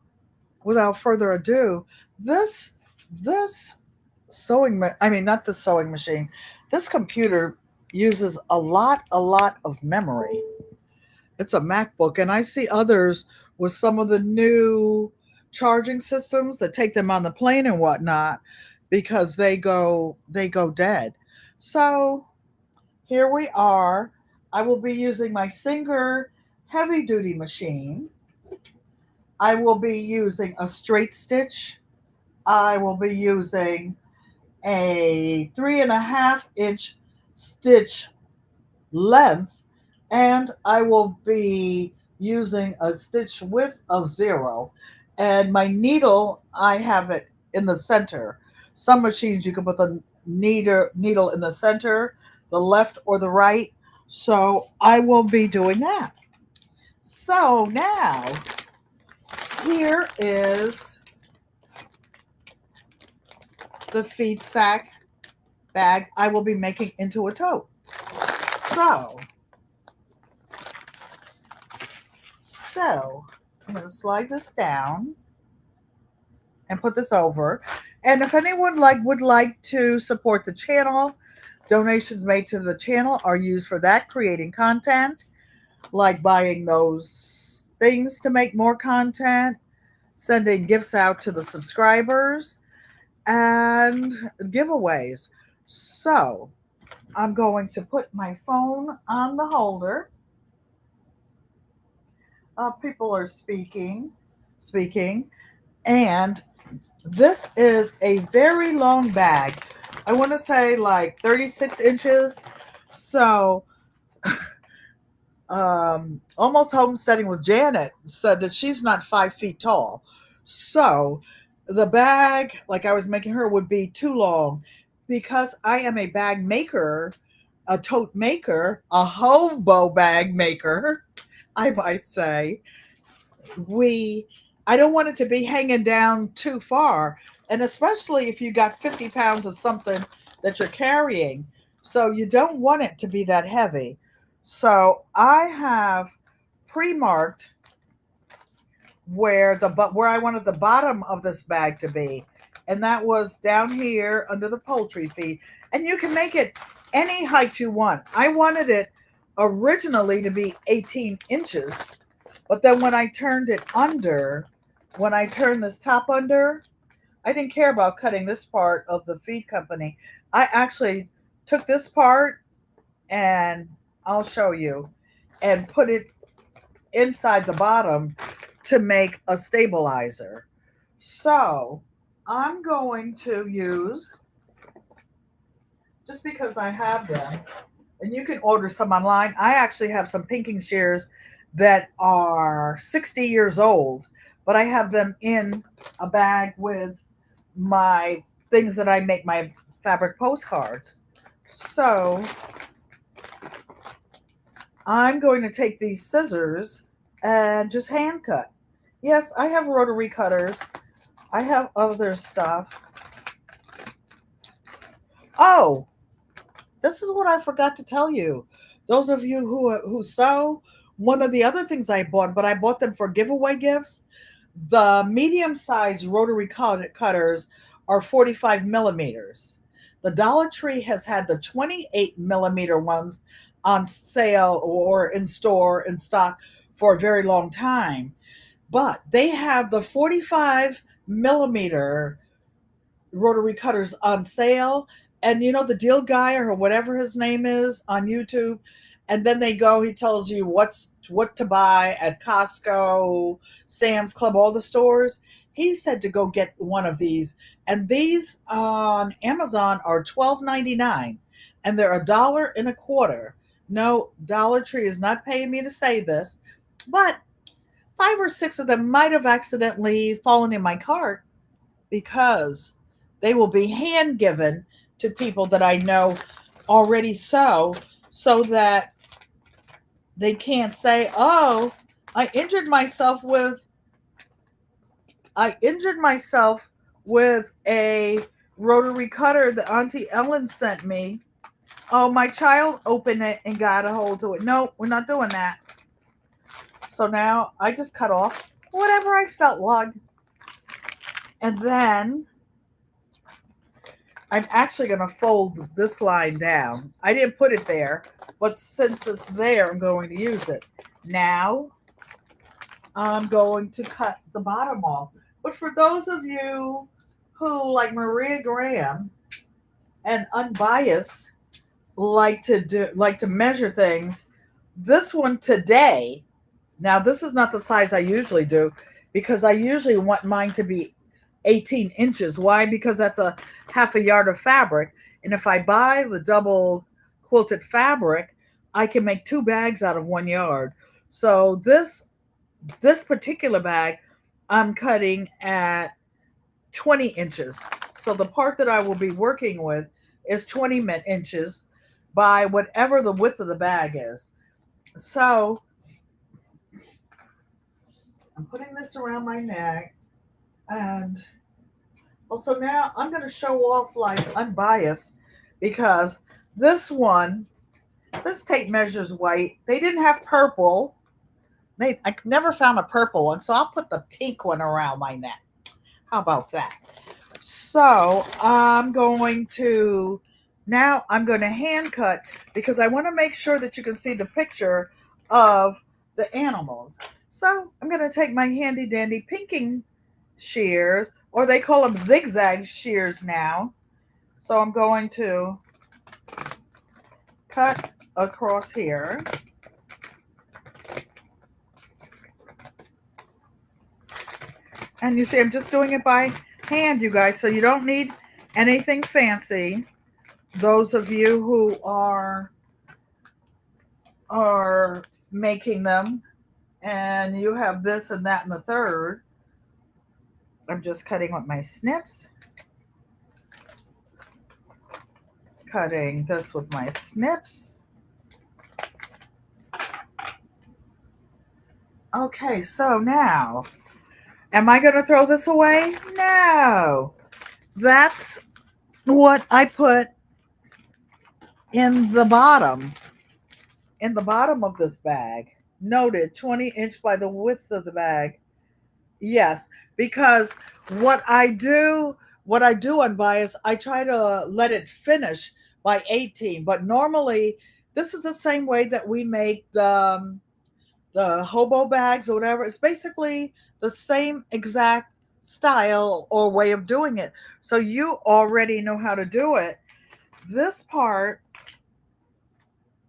without further ado, this this I mean, not the sewing machine, this computer uses a lot of memory. It's a MacBook, and I see others with some of the new charging systems that take them on the plane and whatnot because they go dead. So here we are. I will be using my Singer heavy duty machine. I will be using a straight stitch. I will be using a 3.5 inch stitch length, and I will be using a stitch width of 0. And my needle, I have it in the center. Some machines you can put the needle in the center, the left or the right. So I will be doing that. So now here is the feed sack bag I will be making into a tote. So, so I'm going to slide this down and put this over. And if anyone would like to support the channel, donations made to the channel are used for that, creating content, like buying those things to make more content, sending gifts out to the subscribers, and giveaways. So I'm going to put my phone on the holder. People are speaking, and this is a very long bag. I want to say like 36 inches. So, almost homesteading with Janet said that she's not 5 feet tall. So, the bag, like I was making her, would be too long because I am a bag maker, a tote maker, a hobo bag maker, I might say. we I don't want it to be hanging down too far, and especially if you got 50 pounds of something that you're carrying. So you don't want it to be that heavy. So I have pre-marked where I wanted the bottom of this bag to be, and that was down here under the poultry feed. And you can make it any height you want. I wanted it originally to be 18 inches, but then when I turned this top under, I didn't care about cutting this part of the feed company. I actually took this part, and I'll show you, and put it inside the bottom to make a stabilizer. So I'm going to use, just because I have them, and you can order some online. I actually have some pinking shears that are 60 years old, but I have them in a bag with my things that I make my fabric postcards. So I'm going to take these scissors and just hand cut. Yes, I have rotary cutters. I have other stuff. Oh, this is what I forgot to tell you. Those of you who sew, one of the other things I bought, but I bought them for giveaway gifts. The medium-sized rotary cutters are 45 millimeters. The Dollar Tree has had the 28 millimeter ones on sale or in store in stock for a very long time, but they have the 45 millimeter rotary cutters on sale. And you know, the deal guy or whatever his name is on YouTube, and then he tells you what to buy at Costco, Sam's Club, all the stores. He said to go get one of these, and these on Amazon are $12.99, and they're $1.25. No, Dollar Tree is not paying me to say this, but 5 or 6 of them might have accidentally fallen in my cart, because they will be hand given to people that I know already sew, so that they can't say, "Oh, I injured myself with I injured myself with a rotary cutter that Auntie Ellen sent me. Oh, my child opened it and got a hold to it." No, we're not doing that. So now I just cut off whatever I felt like, and then I'm actually going to fold this line down. I didn't put it there, but since it's there, I'm going to use it. Now I'm going to cut the bottom off. But for those of you who, like Maria Graham and Unbiased, like to measure things, this one today, now this is not the size I usually do because I usually want mine to be 18 inches. Why? Because that's a half a yard of fabric. And if I buy the double quilted fabric, I can make 2 bags out of 1 yard. So this particular bag, I'm cutting at 20 inches. So the part that I will be working with is 20 inches by whatever the width of the bag is. So I'm putting this around my neck, and also now I'm going to show off like Unbiased because this one, this tape measures white. They didn't have purple. I never found a purple one, so I'll put the pink one around my neck. How about that? So I'm going to hand cut because I want to make sure that you can see the picture of the animals. So I'm going to take my handy dandy pinking shears, or they call them zigzag shears now. So I'm going to cut across here. And you see, I'm just doing it by hand, you guys, so you don't need anything fancy. Those of you who are making them and you have this and that and the third, I'm just cutting with my snips. Cutting this with my snips. Okay, so now, am I going to throw this away? No. That's what I put in the bottom of this bag. Noted 20-inch by the width of the bag. Yes, because what I do Unbiased, I try to let it finish by 18. But normally, this is the same way that we make the hobo bags or whatever. It's basically the same exact style or way of doing it. So you already know how to do it. This part,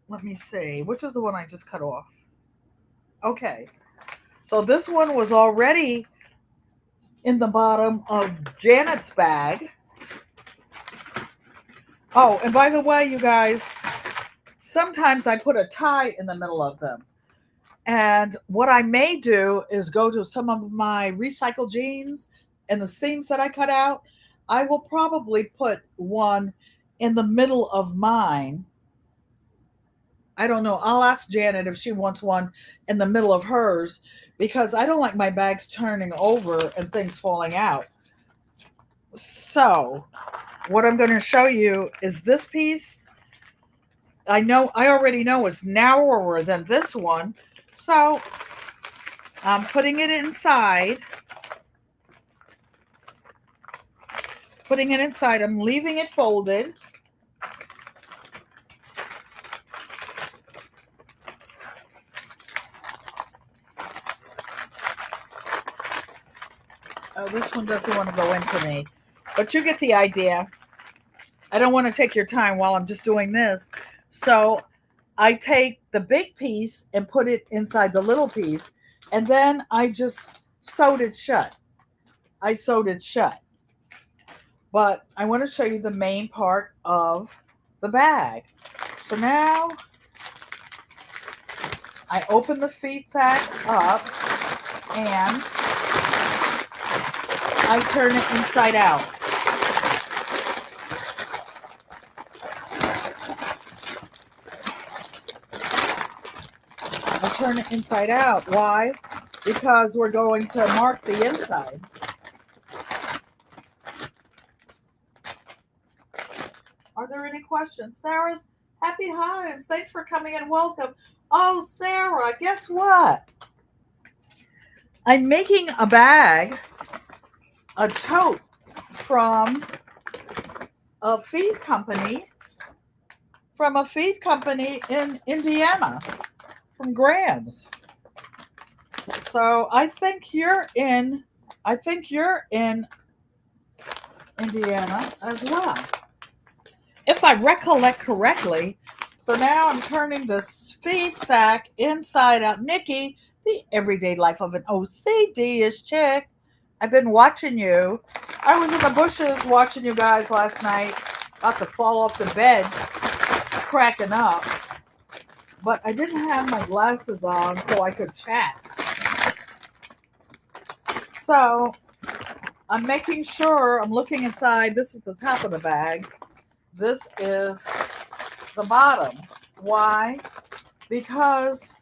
let me see, which is the one I just cut off? Okay. So this one was already in the bottom of Janet's bag. Oh, and by the way, you guys, sometimes I put a tie in the middle of them. And what I may do is go to some of my recycled jeans and the seams that I cut out. I will probably put one in the middle of mine. I don't know. I'll ask Janet if she wants one in the middle of hers because I don't like my bags turning over and things falling out. So what I'm going to show you is this piece. I already know it's narrower than this one. So I'm putting it inside. I'm leaving it folded. Oh, this one doesn't want to go into me. But you get the idea. I don't want to take your time while I'm just doing this. So I take the big piece and put it inside the little piece. And then I just sewed it shut. But I want to show you the main part of the bag. So now I open the feed sack up and I turn it inside out. I turn it inside out. Why? Because we're going to mark the inside. Are there any questions? Sarah's happy hives. Thanks for coming and welcome. Oh, Sarah, guess what? I'm making a bag, a tote from a feed company in Indiana, from Graham's. So I think you're in Indiana as well, if I recollect correctly. So now I'm turning this feed sack inside out. Nikki, the everyday life of an OCD-ish chick. I've been watching you. I was in the bushes watching you guys last night, about to fall off the bed, cracking up. But I didn't have my glasses on so I could chat. So I'm making sure I'm looking inside. This is the top of the bag. This is the bottom. Why? Because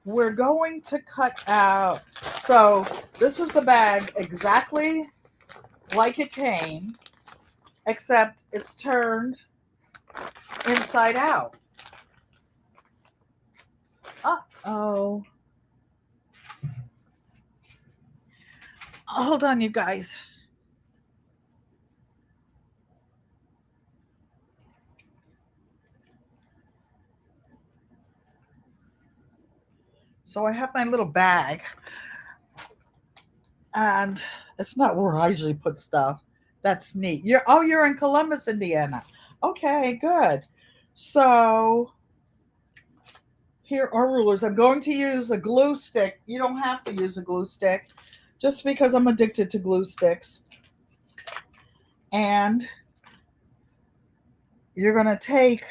we're going to cut out. So this is the bag exactly like it came, except it's turned inside out. Uh-oh. Hold on, you guys. So I have my little bag, and it's not where I usually put stuff. That's neat. You're in Columbus, Indiana. Okay, good. So here are rulers. I'm going to use a glue stick. You don't have to use a glue stick, just because I'm addicted to glue sticks. And you're going to take,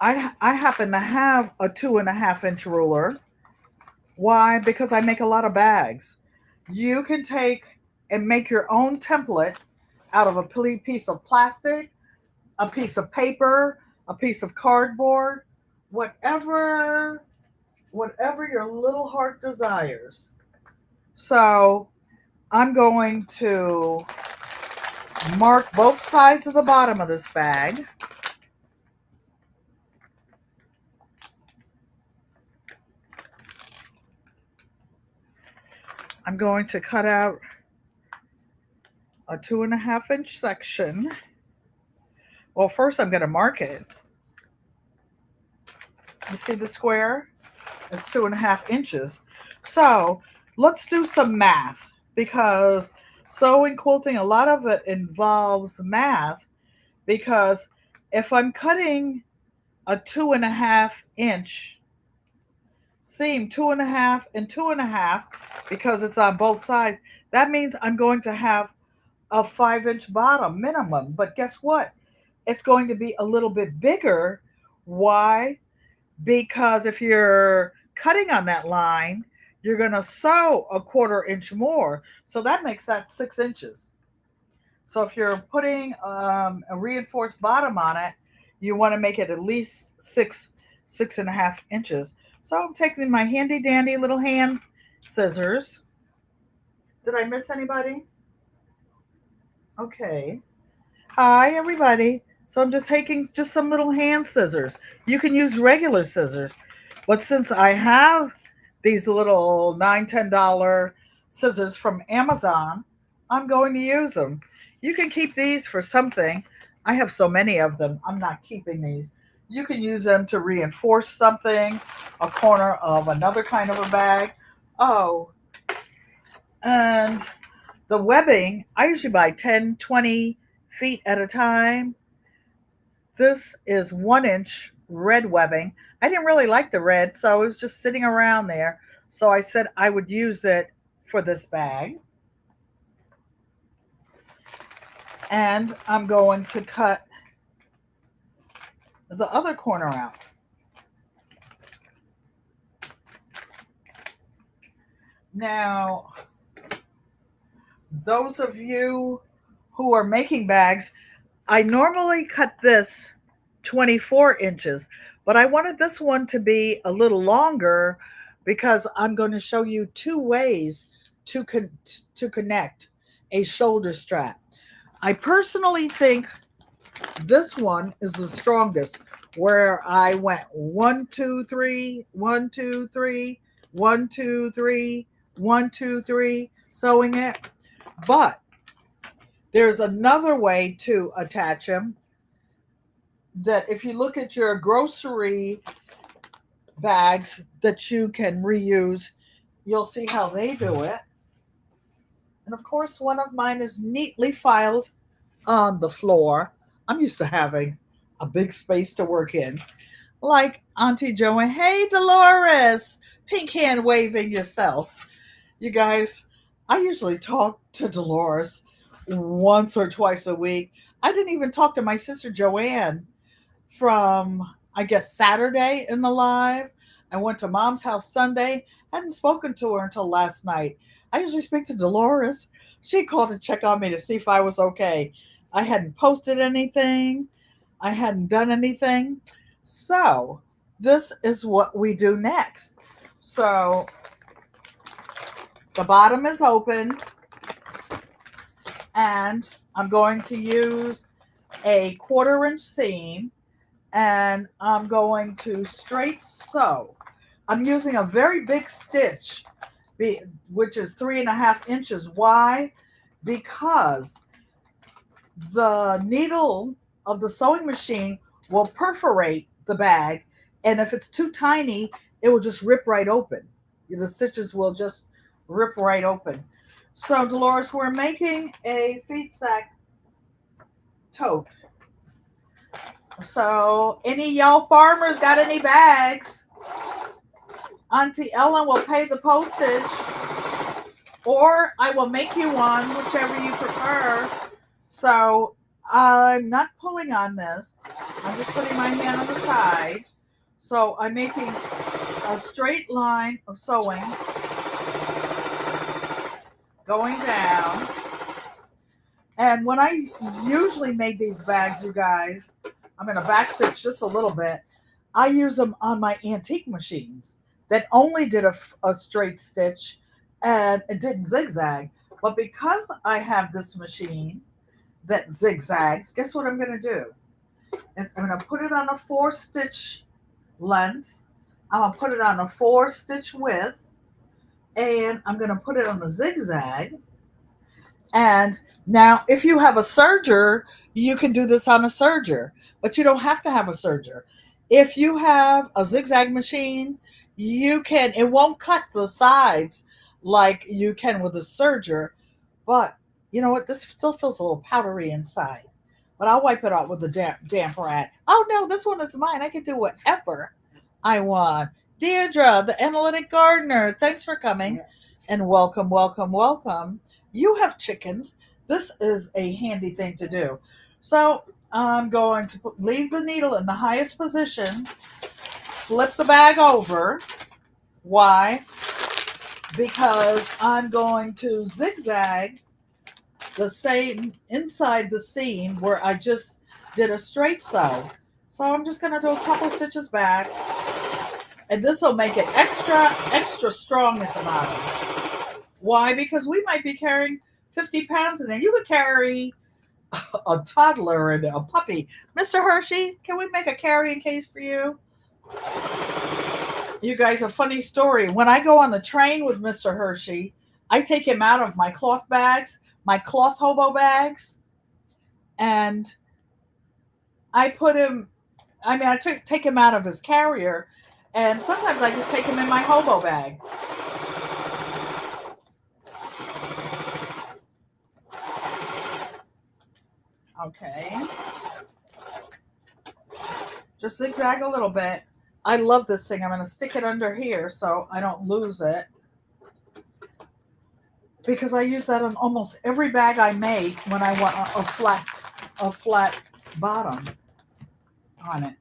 I happen to have a 2.5-inch ruler. Why? Because I make a lot of bags. You can take and make your own template out of a piece of plastic, a piece of paper, a piece of cardboard, whatever your little heart desires. So I'm going to mark both sides of the bottom of this bag. I'm going to cut out a 2.5-inch section. Well, first I'm going to mark it. You see the square? It's 2.5 inches. So let's do some math, because sewing, quilting, a lot of it involves math. Because if I'm cutting a 2.5-inch seam, 2.5 and 2.5, because it's on both sides, that means I'm going to have a 5-inch bottom minimum. But guess what? It's going to be a little bit bigger. Why? Because if you're cutting on that line, you're going to sew a 1/4 inch more. So that makes that 6 inches. So if you're putting a reinforced bottom on it, you want to make it at least 6.5 inches. So I'm taking my handy dandy little hand scissors. Did I miss anybody? Okay. Hi, everybody. So I'm just taking just some little hand scissors. You can use regular scissors. But since I have these little $9, $10 scissors from Amazon, I'm going to use them. You can keep these for something. I have so many of them. I'm not keeping these. You can use them to reinforce something, a corner of another kind of a bag. Oh, and the webbing, I usually buy 10, 20 feet at a time. This is 1-inch red webbing. I didn't really like the red, so it was just sitting around there. So I said I would use it for this bag. And I'm going to cut the other corner out. Now, those of you who are making bags, I normally cut this 24 inches, but I wanted this one to be a little longer because I'm going to show you 2 ways to connect a shoulder strap. I personally think this one is the strongest, where I went 1, 2, 3, 1, 2, 3, 1, 2, 3, 1, 2, 3, sewing it. But there's another way to attach them. that if you look at your grocery bags that you can reuse, you'll see how they do it. And of course, one of mine is neatly filed on the floor. I'm used to having a big space to work in. Like Auntie Joanne, hey Dolores, pink hand waving yourself. You guys, I usually talk to Dolores once or twice a week. I didn't even talk to my sister Joanne from, I guess, Saturday in the live. I went to mom's house Sunday. I hadn't spoken to her until last night. I usually speak to Dolores. She called to check on me to see if I was okay. I hadn't posted anything, I hadn't done anything. So, this is what we do next. So, the bottom is open, and I'm going to use a 1/4 inch seam, and I'm going to straight sew. I'm using a very big stitch, which is 3.5 inches. Why? Because the needle of the sewing machine will perforate the bag, and if it's too tiny, it will just rip right open. The stitches will just rip right open. So, Dolores, we're making a feed sack tote. So, any y'all farmers got any bags? Auntie Ellen will pay the postage, or I will make you one, whichever you prefer. So, I'm not pulling on this. I'm just putting my hand on the side. So, I'm making a straight line of sewing going down. And when I usually make these bags, you guys, I'm going to backstitch just a little bit. I use them on my antique machines that only did a straight stitch and it didn't zigzag. But because I have this machine that zigzags, guess what I'm going to do? I'm going to put it on a 4-stitch length. I'm going to put it on a 4-stitch width. And I'm going to put it on a zigzag. And now, if you have a serger, you can do this on a serger, but you don't have to have a serger. If you have a zigzag machine, you can, it won't cut the sides like you can with a serger, but you know what? This still feels a little powdery inside. But I'll wipe it out with a damp rat. Oh no, this one is mine. I can do whatever I want. Deirdre, the analytic gardener, thanks for coming. And welcome, welcome, welcome. You have chickens. This is a handy thing to do. So I'm going to leave the needle in the highest position, flip the bag over. Why? Because I'm going to zigzag the same inside the seam where I just did a straight sew. So I'm just going to do a couple stitches back, and this will make it extra strong at the bottom. Why? Because we might be carrying 50 pounds in there. You could carry a toddler and a puppy. Mr. Hershey, can we make a carrying case for you? You guys, a funny story. When I go on the train with Mr. Hershey, I take him out of my cloth bags, my cloth hobo bags, and I put him, I take him out of his carrier, and sometimes I just take him in my hobo bag. Okay. Just zigzag a little bit. I love this thing. I'm going to stick it under here so I don't lose it, because I use that on almost every bag I make when I want a flat bottom on it,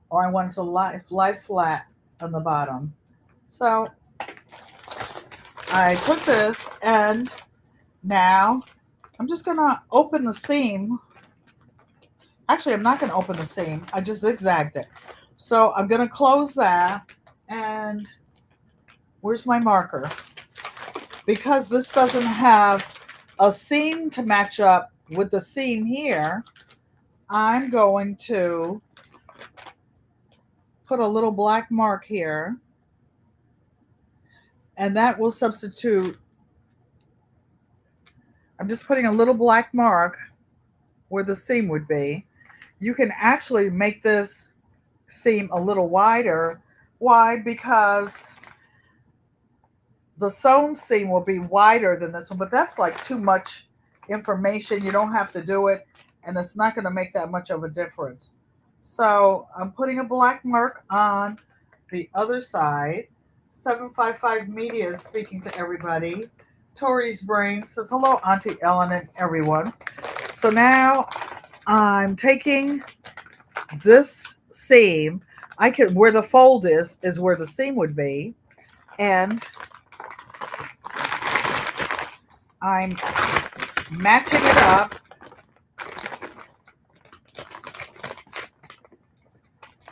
or I want it to lie flat on the bottom. So I took this, and now I'm just going to open the seam. Actually, I'm not going to open the seam. I just zigzagged it. So I'm going to close that, and where's my marker? Because this doesn't have a seam to match up with the seam here, I'm going to put a little black mark here, and that will substitute. I'm just putting a little black mark where the seam would be, You can actually make this seam a little wider. Why? Because the sewn seam will be wider than this one, but that's like too much information. You don't have to do it, and it's not going to make that much of a difference. So I'm putting a black mark on the other side. 755 Media is speaking to everybody. Tori's Brain says, hello, Auntie Ellen and everyone. So now I'm taking this seam. I can, where the fold is where the seam would be. And I'm matching it up.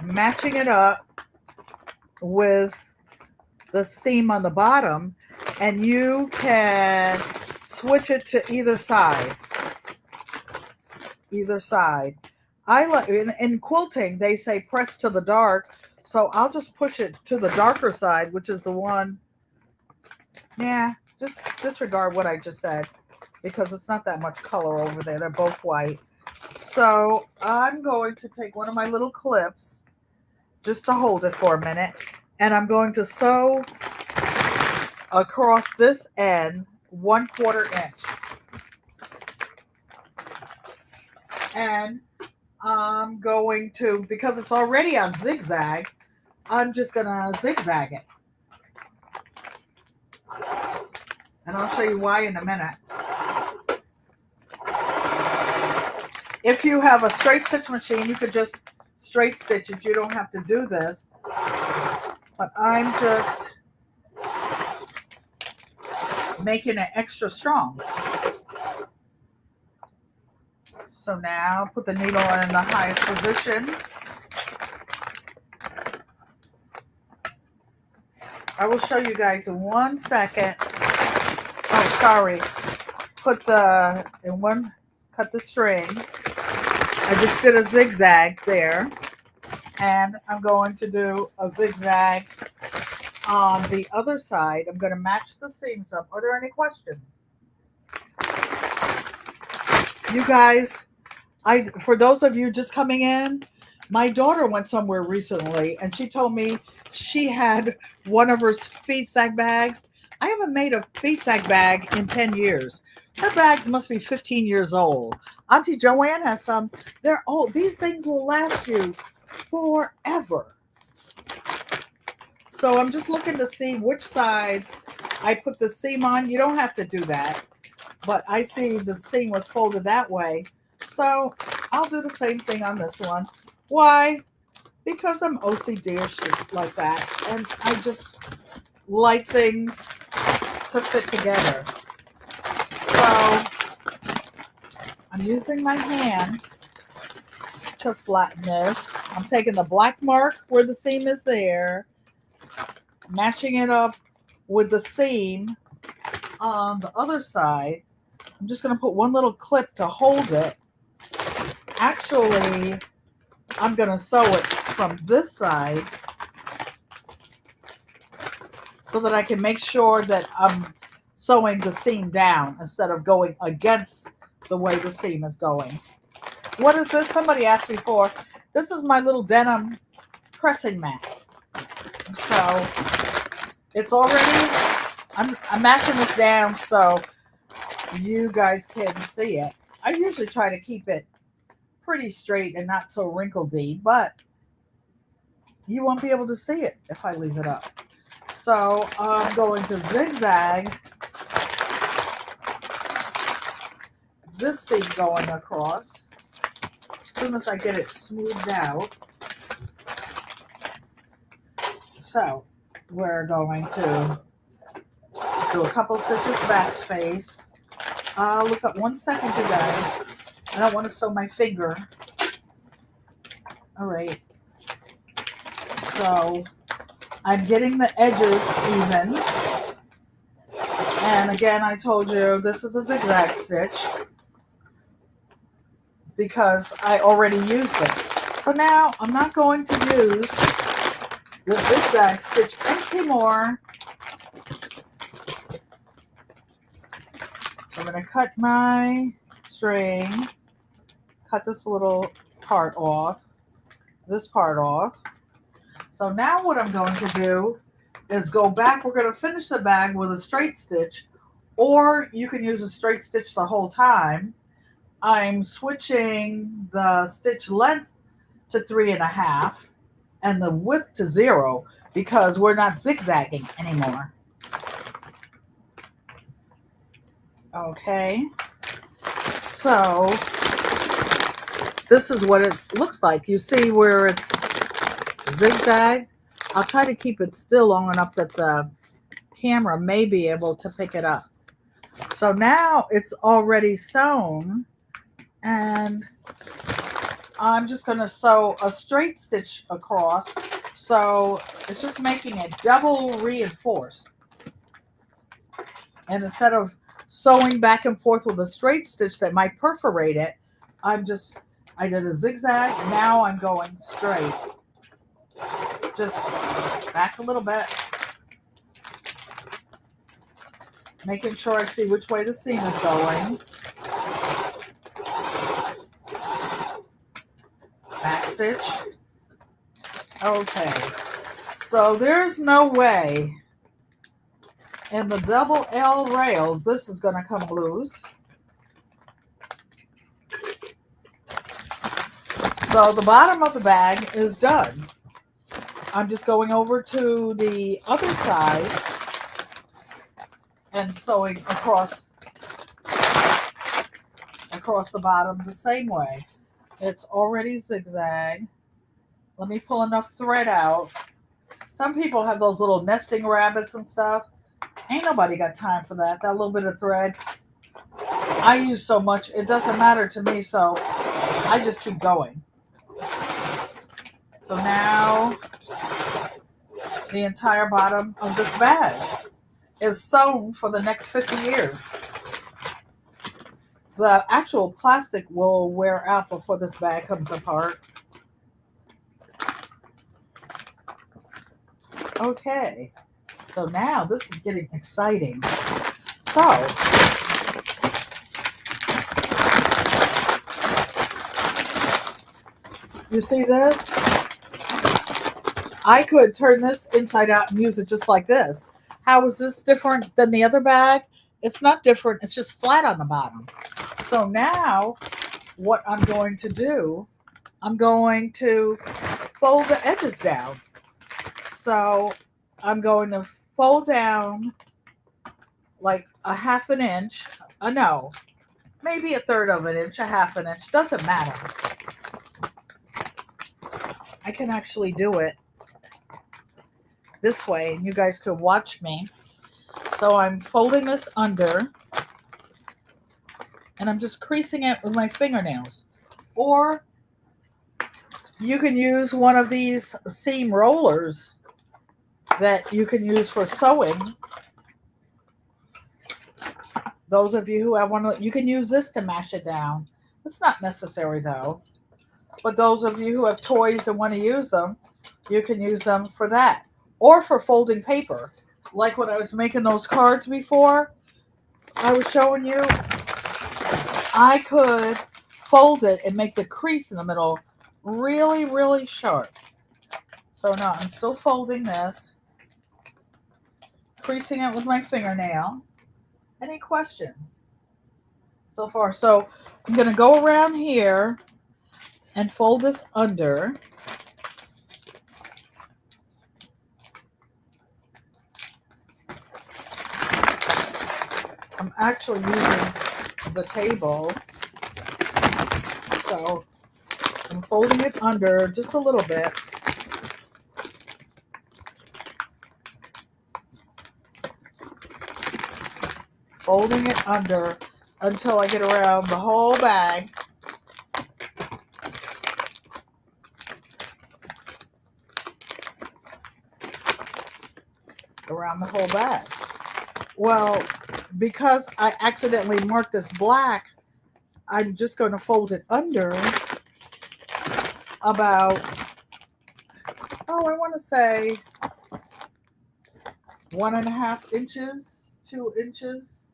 Matching it up with the seam on the bottom, and you can switch it to either side. Either side. I like in quilting they say press to the dark, so I'll just push it to the darker side, which is the one. Yeah, just disregard what I just said because it's not that much color over there. They're both white. So I'm going to take one of my little clips just to hold it for a minute, and I'm going to sew across this end 1/4 inch. And I'm going to, because it's already on zigzag, I'm just going to zigzag it. And I'll show you why in a minute. If you have a straight stitch machine, you could just straight stitch it. You don't have to do this. But I'm just making it extra strong. So now put the needle in the highest position. I will show you guys in 1 second. Oh, sorry. Put the, in one, cut the string. I just did a zigzag there. And I'm going to do a zigzag on the other side. I'm going to match the seams up. Are there any questions? You guys, for those of you just coming in, my daughter went somewhere recently and she told me she had one of her FEEDSACK bags. I haven't made a FEEDSACK bag in 10 years. Her bags must be 15 years old. Auntie Joanne has some. They're old. These things will last you forever. So I'm just looking to see which side I put the seam on. You don't have to do that, but I see the seam was folded that way. So I'll do the same thing on this one. Why? Because I'm OCD-ish like that, and I just like things to fit together. So I'm using my hand to flatten this. I'm taking the black mark where the seam is there, matching it up with the seam on the other side. I'm just going to put one little clip to hold it. Actually, I'm going to sew it from this side so that I can make sure that I'm sewing the seam down instead of going against the way the seam is going. What is this? Somebody asked me for. This is my little denim pressing mat. So it's already, I'm mashing this down so you guys can see it. I usually try to keep it pretty straight and not so wrinkledy, but you won't be able to see it if I leave it up. So I'm going to zigzag this seam going across. As soon as I get it smoothed out. So we're going to do a couple stitches back space. Look up 1 second, you guys. I don't want to sew my finger. All right. So I'm getting the edges even. And again, I told you this is a zigzag stitch because I already used it. So now I'm not going to use the zigzag stitch anymore. So I'm going to cut my string, cut this little part off, this part off. So now what I'm going to do is go back. We're going to finish the bag with a straight stitch, or you can use a straight stitch the whole time. I'm switching the stitch length to 3.5 and the width to 0 because we're not zigzagging anymore. Okay, so this is what it looks like. You see where it's zigzag? I'll try to keep it still long enough that the camera may be able to pick it up. So now it's already sewn, and I'm just going to sew a straight stitch across. So it's just making it double reinforced. And instead of sewing back and forth with a straight stitch that might perforate it, I did a zigzag. Now I'm going straight. Just back a little bit. Making sure I see which way the seam is going. Back stitch. Okay. So there's no way in the double L rails this is going to come loose. So the bottom of the bag is done. I'm just going over to the other side and sewing across the bottom the same way. It's already zigzag. Let me pull enough thread out. Some people have those little nesting rabbits and stuff. Ain't nobody got time for that. That little bit of thread. I use so much, it doesn't matter to me, so I just keep going. So now the entire bottom of this bag is sewn for the next 50 years. The actual plastic will wear out before this bag comes apart. Okay, so now this is getting exciting. So, you see this? I could turn this inside out and use it just like this. How is this different than the other bag? It's not different, it's just flat on the bottom. So now what I'm going to do, I'm going to fold the edges down. So I'm going to fold down like a 1/2 inch, no, maybe 1/3 of an inch, a 1/2 inch, doesn't matter. I can actually do it this way and you guys could watch me. So I'm folding this under and I'm just creasing it with my fingernails. Or you can use one of these seam rollers that you can use for sewing. Those of you who have one, you can use this to mash it down. It's not necessary though. But those of you who have toys and want to use them, you can use them for that. Or for folding paper. Like when I was making those cards before, I was showing you, I could fold it and make the crease in the middle really, really sharp. So now I'm still folding this, creasing it with my fingernail. Any questions so far? So I'm going to go around here and fold this under. I'm actually using the table, so I'm folding it under just a little bit. Folding it under until I get around the whole bag. Around the whole bag. Well, because I accidentally marked this black, I'm just going to fold it under about, I want to say 1.5 inches, 2 inches.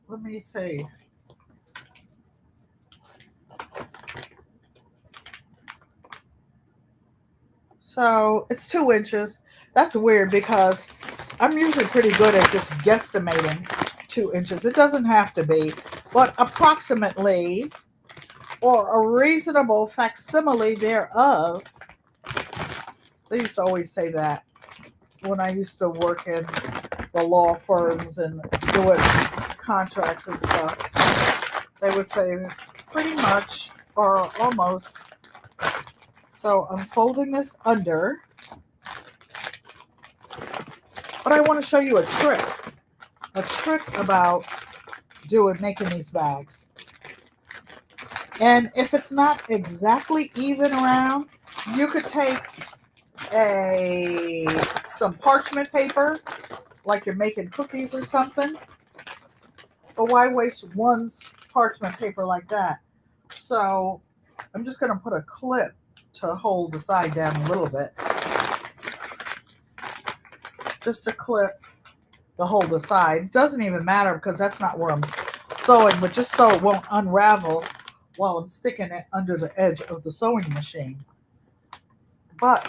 Let me see. So it's 2 inches. That's weird because I'm usually pretty good at just guesstimating 2 inches. It doesn't have to be, but approximately or a reasonable facsimile thereof. They used to always say that when I used to work in the law firms and doing contracts and stuff. They would say pretty much or almost. So I'm folding this under. But I want to show you a trick about making these bags. And if it's not exactly even around, you could take some parchment paper, like you're making cookies or something. But why waste one's parchment paper like that? So I'm just going to put a clip to hold the side down a little bit. Just a clip to hold the side. It doesn't even matter because that's not where I'm sewing, but just so it won't unravel while I'm sticking it under the edge of the sewing machine. But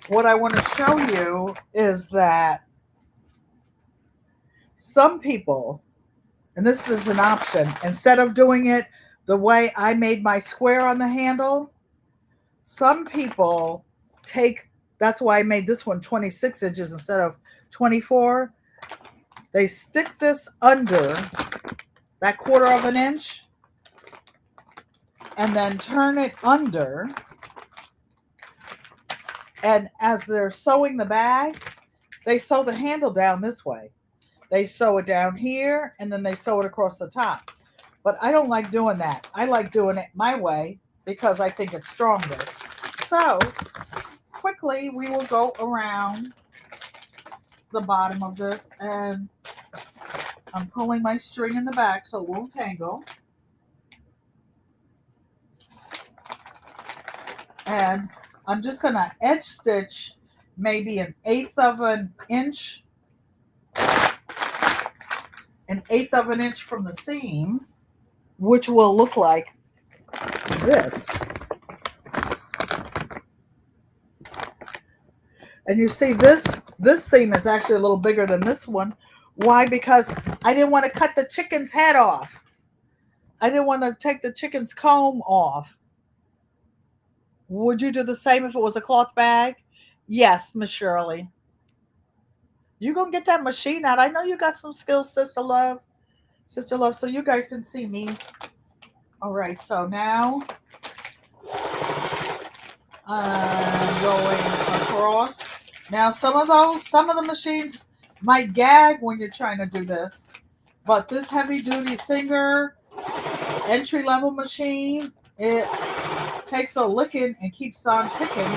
what I want to show you is that some people, and this is an option, instead of doing it the way I made my square on the handle, some people that's why I made this one 26 inches instead of 24. They stick this under that 1/4 of an inch and then turn it under. And as they're sewing the bag, they sew the handle down this way. They sew it down here and then they sew it across the top. But I don't like doing that. I like doing it my way because I think it's stronger. So quickly we will go around the bottom of this, and I'm pulling my string in the back so it won't tangle. And I'm just going to edge stitch maybe 1/8 of an inch, 1/8 of an inch from the seam, which will look like this. And you see this seam is actually a little bigger than this one. Why? Because I didn't want to cut the chicken's head off. I didn't want to take the chicken's comb off. Would you do the same if it was a cloth bag? Yes, Miss Shirley. You gonna get that machine out. I know you got some skills, Sister Love. Sister Love, so you guys can see me. All right, so now I'm going across. Now some of the machines might gag when you're trying to do this, but this heavy duty Singer entry level machine, it takes a licking and keeps on ticking,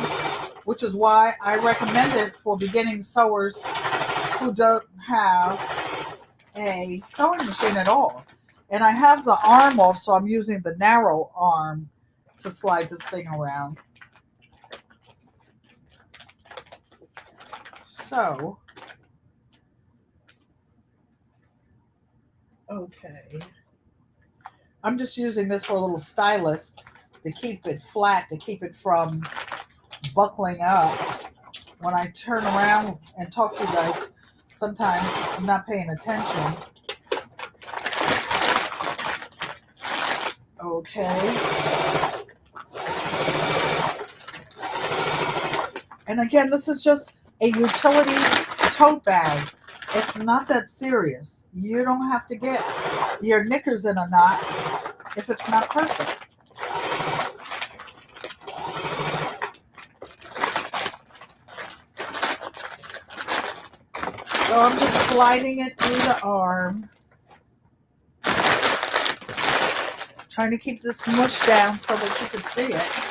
which is why I recommend it for beginning sewers who don't have a sewing machine at all. And I have the arm off, so I'm using the narrow arm to slide this thing around. So, okay. I'm just using this for a little stylus to keep it flat, to keep it from buckling up. When I turn around and talk to you guys, sometimes I'm not paying attention. Okay. And again, this is just a utility tote bag. It's not that serious. You don't have to get your knickers in a knot if it's not perfect. So I'm just sliding it through the arm. Trying to keep this mush down so that you can see it.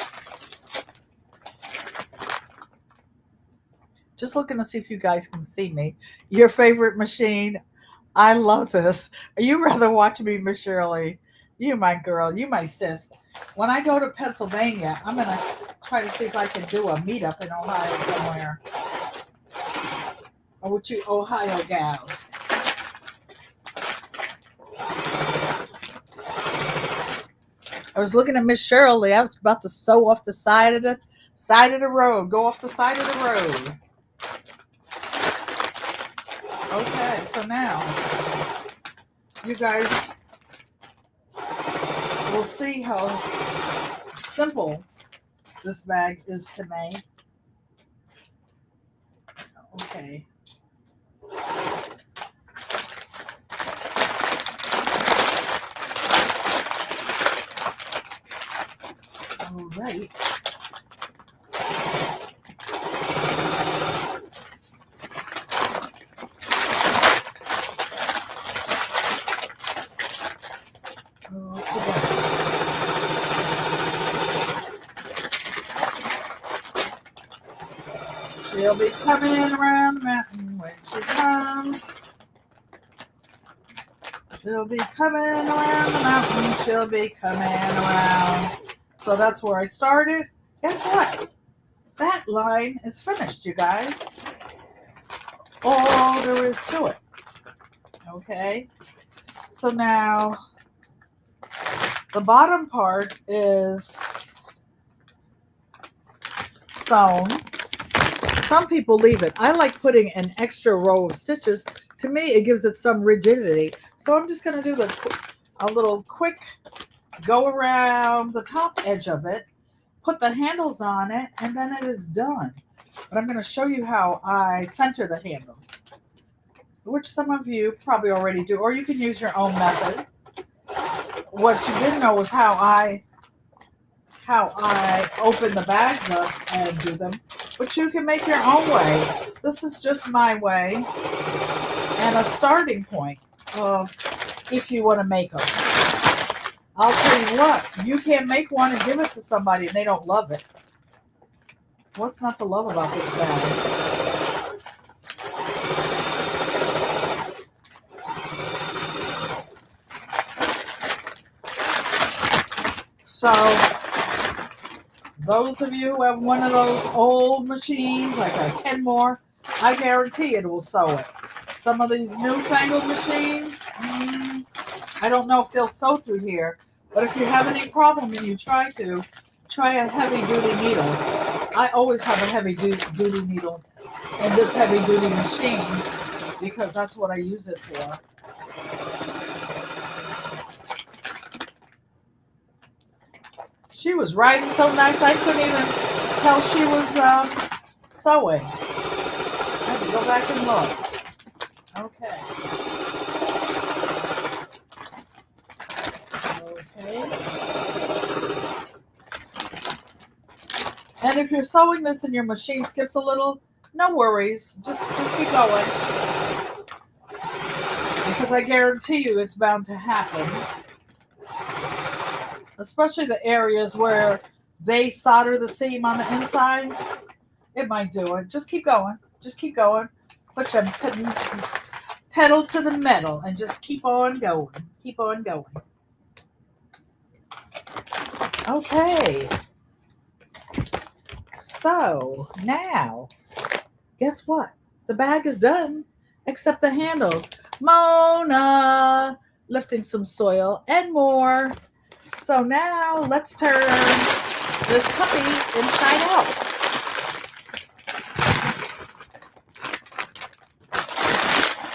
Just looking to see if you guys can see me. Your favorite machine. I love this. You rather watch me, Miss Shirley. You my girl. You my sis. When I go to Pennsylvania, I'm going to try to see if I can do a meetup in Ohio somewhere. Or with you Ohio gals. I was looking at Miss Shirley. I was about to sew off the side of Side of the road. Go off the side of the road. Okay, so now you guys will see how simple this bag is to make. Okay. All right. She'll be coming around the mountain when she comes. She'll be coming around the mountain. She'll be coming around. So that's where I started. Guess what? That line is finished, you guys. All there is to it. Okay. So now the bottom part is sewn. Some people leave it. I like putting an extra row of stitches. To me, it gives it some rigidity. So I'm just going to do a little quick go around the top edge of it, put the handles on it, and then it is done. But I'm going to show you how I center the handles, which some of you probably already do, or you can use your own method. What you didn't know was how I open the bags up and do them, but you can make your own way. This is just my way and a starting point of if you want to make them. I'll tell you what, you can't make one and give it to somebody and they don't love it. What's not to love about this bag? So, those of you who have one of those old machines, like a Kenmore, I guarantee it will sew it. Some of these newfangled machines, I don't know if they'll sew through here, but if you have any problem and you try a heavy-duty needle. I always have a heavy-duty needle in this heavy-duty machine because that's what I use it for. She was writing so nice I couldn't even tell she was sewing. I had to go back and look. Okay. And if you're sewing this and your machine skips a little, no worries. Just keep going. Because I guarantee you it's bound to happen. Especially the areas where they solder the seam on the inside. It might do it. Just keep going. Just keep going. Put your pedal to the metal and just keep on going. Keep on going. Okay. So now, guess what? The bag is done, except the handles. Mona lifting some soil and more. So now let's turn this puppy inside out.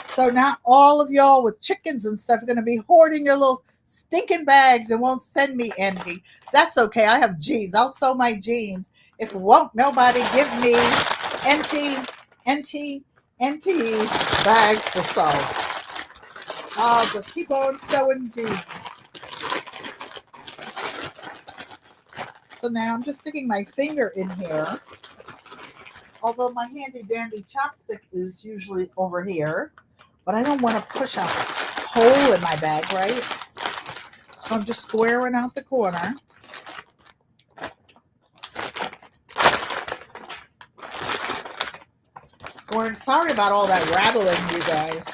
So now all of y'all with chickens and stuff are going to be hoarding your little stinking bags and won't send me anything. That's okay. I have jeans. I'll sew my jeans. If won't nobody give me NT bags to sew. I'll just keep on sewing jeans. So now I'm just sticking my finger in here. Although my handy dandy chopstick is usually over here. But I don't want to push a hole in my bag, right? So I'm just squaring out the corner. Sorry about all that rattling, you guys.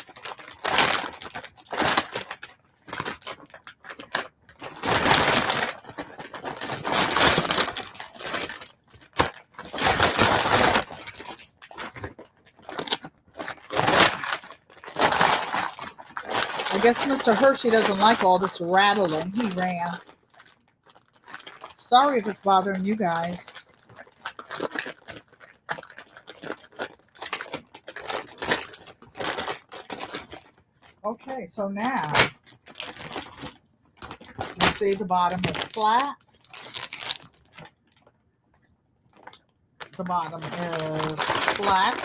I guess Mr. Hershey doesn't like all this rattling. He ran. Sorry if it's bothering you guys. Okay, so now you see the bottom is flat. The bottom is flat.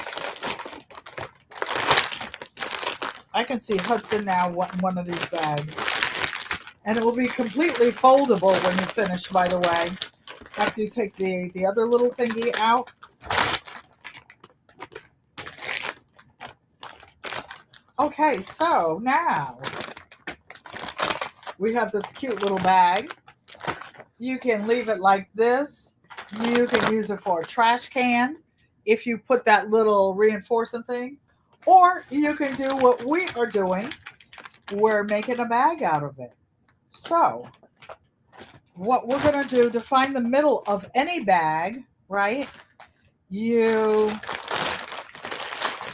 I can see Hudson now in one of these bags. And it will be completely foldable when you finish, by the way. After you take the other little thingy out. Okay, so now we have this cute little bag. You can leave it like this. You can use it for a trash can if you put that little reinforcing thing. Or you can do what we are doing. We're making a bag out of it. So what we're going to do to find the middle of any bag, right?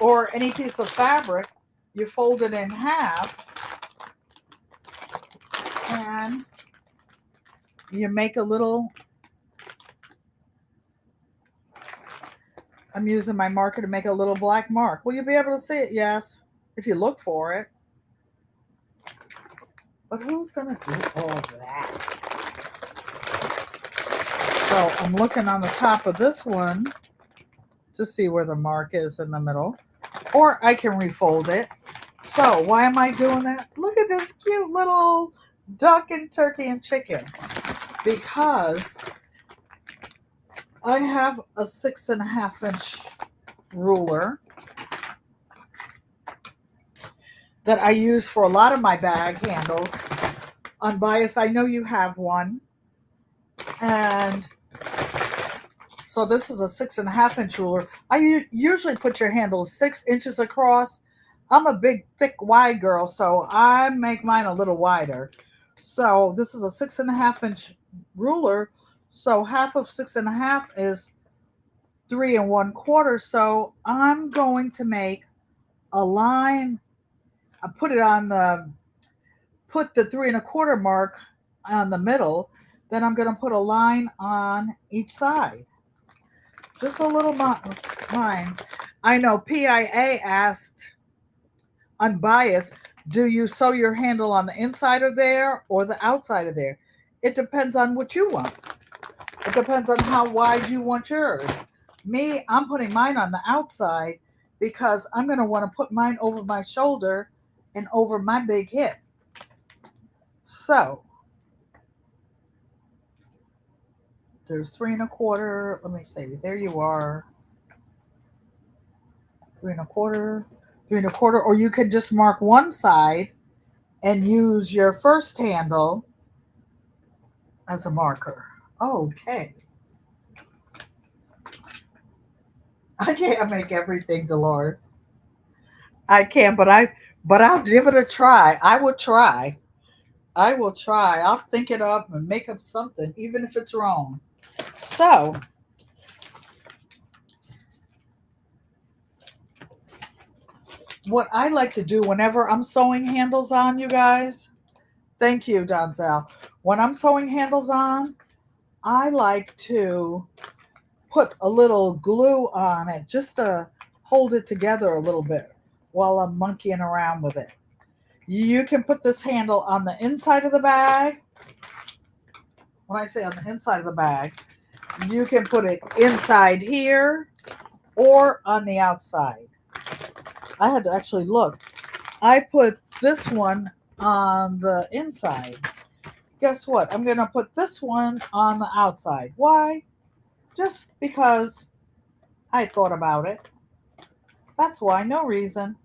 Or any piece of fabric, you fold it in half and you make a little, I'm using my marker to make a little black mark. Will you be able to see it? Yes, if you look for it. But who's going to do all that? So I'm looking on the top of this one to see where the mark is in the middle. Or I can refold it. So why am I doing that? Look at this cute little duck and turkey and chicken. Because I have a 6.5-inch ruler that I use for a lot of my bag handles. Unbiased, I know you have one. And so this is a 6.5-inch ruler. I usually put your handles 6 inches across. I'm a big, thick, wide girl, so I make mine a little wider. So this is a 6.5-inch ruler. So half of 6.5 is 3 1/4. So I'm going to make a line. I put the 3 1/4 mark on the middle. Then I'm going to put a line on each side. Just a little line. I know PIA asked, unbiased, do you sew your handle on the inside of there or the outside of there? It depends on what you want. It depends on how wide you want yours. Me, I'm putting mine on the outside because I'm going to want to put mine over my shoulder and over my big hip. So there's 3 1/4. Let me see. There you are. 3 1/4, 3 1/4, or you can just mark one side and use your first handle as a marker. Okay. I can't make everything, Dolores. I can't, but I'll give it a try. I will try. I will try. I'll think it up and make up something, even if it's wrong. So what I like to do whenever I'm sewing handles on, you guys, thank you, Donzel. When I'm sewing handles on, I like to put a little glue on it just to hold it together a little bit while I'm monkeying around with it. You can put this handle on the inside of the bag. When I say on the inside of the bag, you can put it inside here or on the outside. I had to actually look. I put this one on the inside. Guess what? I'm going to put this one on the outside. Why? Just because I thought about it. That's why, no reason.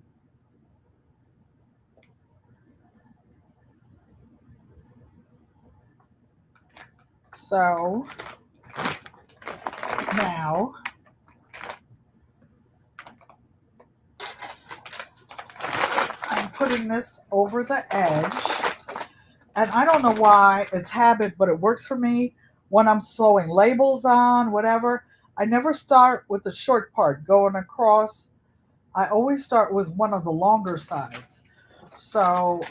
So now I'm putting this over the edge. And I don't know why it's habit, but it works for me when I'm sewing labels on, whatever. I never start with the short part going across. I always start with one of the longer sides. So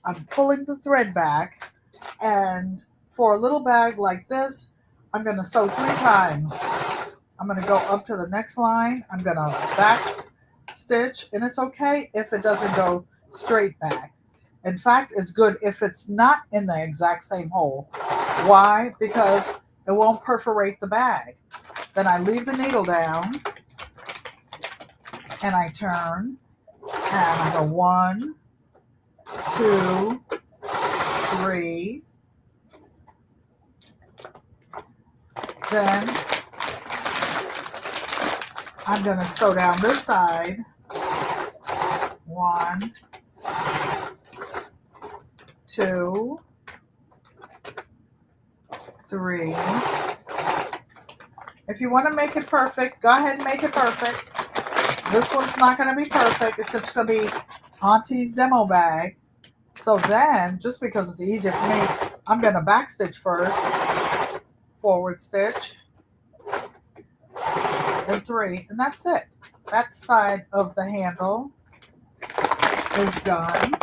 I'm pulling the thread back, and for a little bag like this, I'm going to sew 3 times. I'm going to go up to the next line. I'm going to back stitch, and it's okay if it doesn't go straight bag. In fact, it's good if it's not in the exact same hole. Why? Because it won't perforate the bag. Then I leave the needle down and I turn and I go 1, 2, 3. Then I'm going to sew down this side. 1, 2, 3. If you want to make it perfect, go ahead and make it perfect. This one's not going to be perfect. It's just going to be Auntie's demo bag. So then, just because it's easier for me, I'm going to backstitch first. Forward stitch. And 3. And that's it. That side of the handle is done.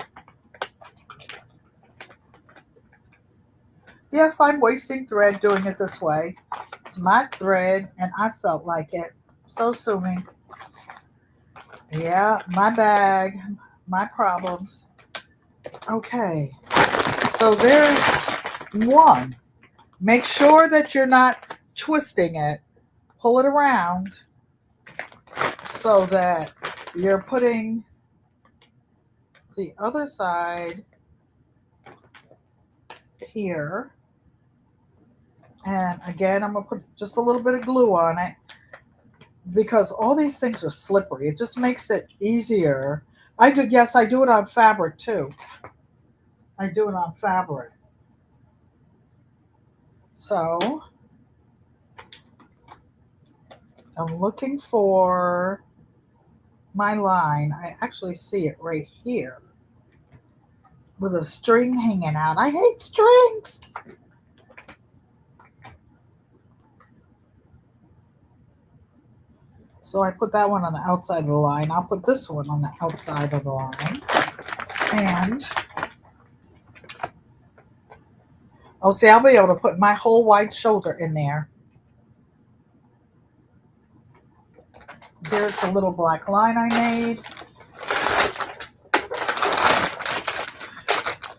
Yes, I'm wasting thread doing it this way. It's my thread, and I felt like it. So sue me. Yeah, my bag, my problems. Okay, so there's one. Make sure that you're not twisting it. Pull it around so that you're putting the other side here. And again, I'm going to put just a little bit of glue on it because all these things are slippery. It just makes it easier. I do it on fabric too. I do it on fabric. So I'm looking for my line. I actually see it right here with a string hanging out. I hate strings. So I put that one on the outside of the line. I'll put this one on the outside of the line. And oh, see, I'll be able to put my whole wide shoulder in there. There's the little black line I made.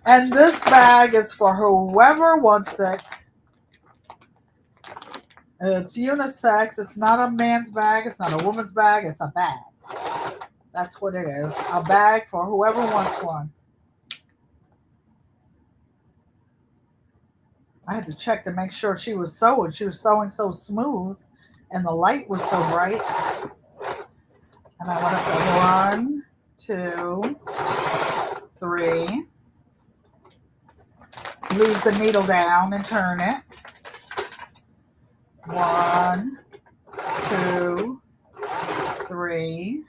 And this bag is for whoever wants it. It's unisex. It's not a man's bag. It's not a woman's bag. It's a bag. That's what it is. A bag for whoever wants one. I had to check to make sure she was sewing. She was sewing so smooth and the light was so bright. And I want to go 1, 2, 3. Leave the needle down and turn it. 1, 2, 3.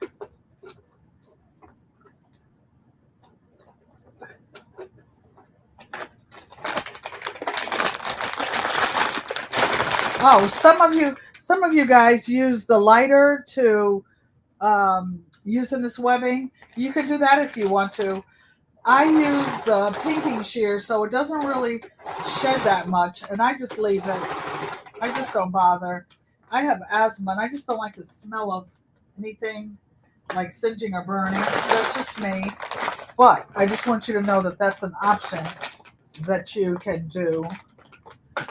Oh, some of you guys use the lighter to use in this webbing. You can do that if you want to. I use the pinking shear, so it doesn't really shed that much, and I just leave it. I just don't bother. I have asthma, and I just don't like the smell of anything like singeing or burning. That's just me. But I just want you to know that that's an option that you can do.